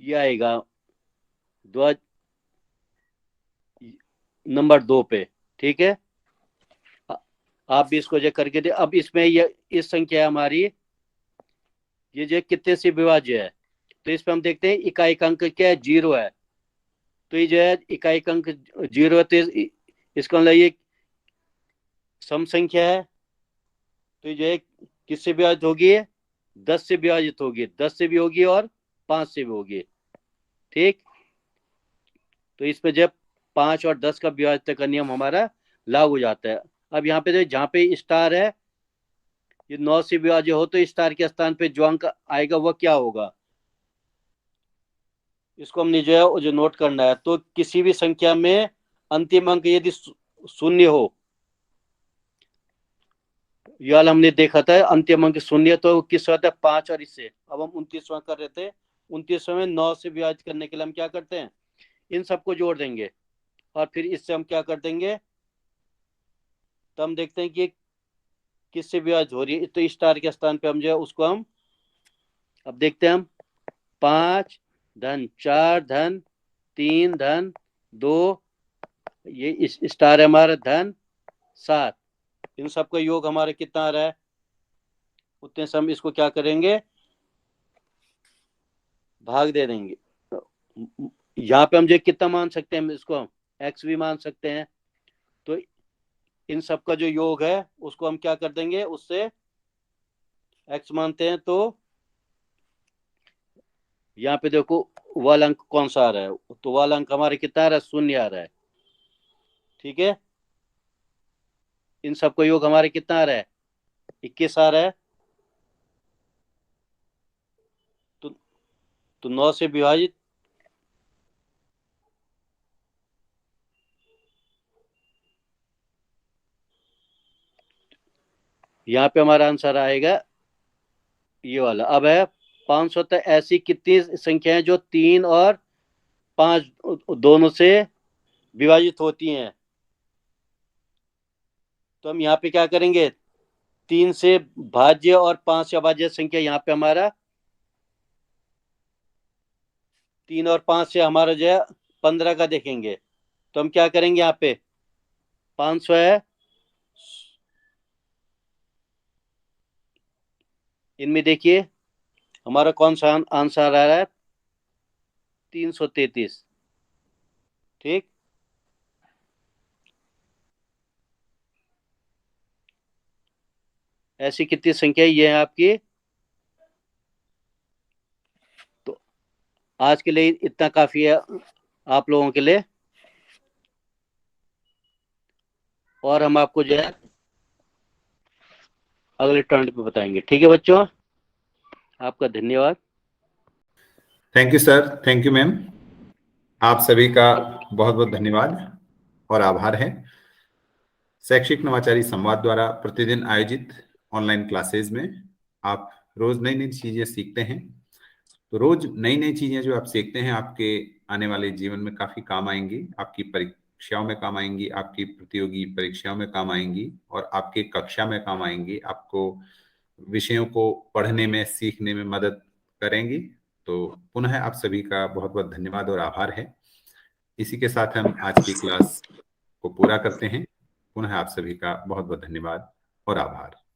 ये आएगा नंबर 2 पे। ठीक है, आप भी इसको जो करके दे। अब इसमें ये इस संख्या हमारी ये जो कितने से विभाज्य है, तो इस पे हम देखते हैं इकाई अंक क्या है, 0 है, तो ये जो है इकाई अंक 0 है, तो इसका मतलब ये सम संख्या है, तो ये जो है किससे विभाजित होगी, 10 से विभाजित होगी, 10 से भी होगी और 5 से भी होगी। ठीक, तो इस पे जब 5 और 10 का विभाजित का नियम हमारा लागू हो जाता है। अब यहाँ पे जहाँ पे स्टार है, ये 9 से विभाज्य हो तो स्टार के स्थान पे जो अंक आएगा वह क्या होगा, इसको हमने जो है वो जो नोट करना है। तो किसी भी संख्या में अंतिम अंक यदि 0 हो, ये वाला हमने देखा था, अंतिम अंक 0, तो किस होता है, 5 और इससे। अब हम 29वां कर रहे थे, 29वें में 9 से विभाजित करने के लिए हम क्या करते हैं, इन सबको जोड़ देंगे और फिर इससे हम क्या कर देंगे, तो हम देखते हैं कि किससे विभाजित हो रही है, तो स्टार के स्थान पे हम जो है उसको हम अब देखते हैं, हम 5 धन 4 धन 3 धन 2, ये इस स्टार है हमारा धन 7, इन सबका योग हमारा कितना आ रहा है, उतने से हम इसको क्या करेंगे, भाग दे देंगे। यहाँ पे हम जो कितना मान सकते हैं, इसको हम x भी मान सकते हैं, तो इन सब का जो योग है उसको हम क्या कर देंगे, उससे x मानते हैं, तो यहाँ पे देखो वाला अंक कौन सा आ रहा है, तो वाला अंक हमारे कितना आ रहा है, 0 आ रहा है। ठीक है, इन सबका योग हमारे कितना आ रहा है, 21 आ रहा है, तो 9 से विभाजित यहाँ पे हमारा आंसर आएगा ये वाला। अब है 500 तक ऐसी कितनी संख्याएं जो 3 और 5 दोनों से विभाजित होती हैं, तो हम यहाँ पे क्या करेंगे, 3 से भाज्य और 5 से अभाज्य संख्या, यहाँ पे हमारा 3 और 5 से हमारा जो है 15 का देखेंगे, तो हम क्या करेंगे, यहाँ पे 500 है, इनमें देखिए हमारा कौन सा आंसर आ रहा है, 333। ठीक, ऐसी कितनी संख्या ये है आपकी। तो आज के लिए इतना काफी है आप लोगों के लिए, और हम आपको जो है अगले टर्न पे बताएंगे। ठीक है बच्चों, आपका धन्यवाद। Thank you sir, thank you ma'am, आप सभी का बहुत बहुत धन्यवाद और आभार है। शैक्षिक नवाचारी संवाद द्वारा प्रतिदिन आयोजित ऑनलाइन क्लासेस में आप रोज नई नई चीजें सीखते हैं। तो रोज नई नई चीजें जो आप सीखते हैं आपके आने वाले जीवन में काफी काम आएंगी, आपकी परीक्षाओं में काम आएंगी, आपकी प्रतियोगी परीक्षाओं में काम आएंगी और आपके कक्षा में काम आएंगी, आपको विषयों को पढ़ने में सीखने में मदद करेंगी। तो पुनः आप सभी का बहुत बहुत धन्यवाद और आभार है। इसी के साथ हम आज की क्लास को पूरा करते हैं। पुनः आप सभी का बहुत बहुत धन्यवाद और आभार।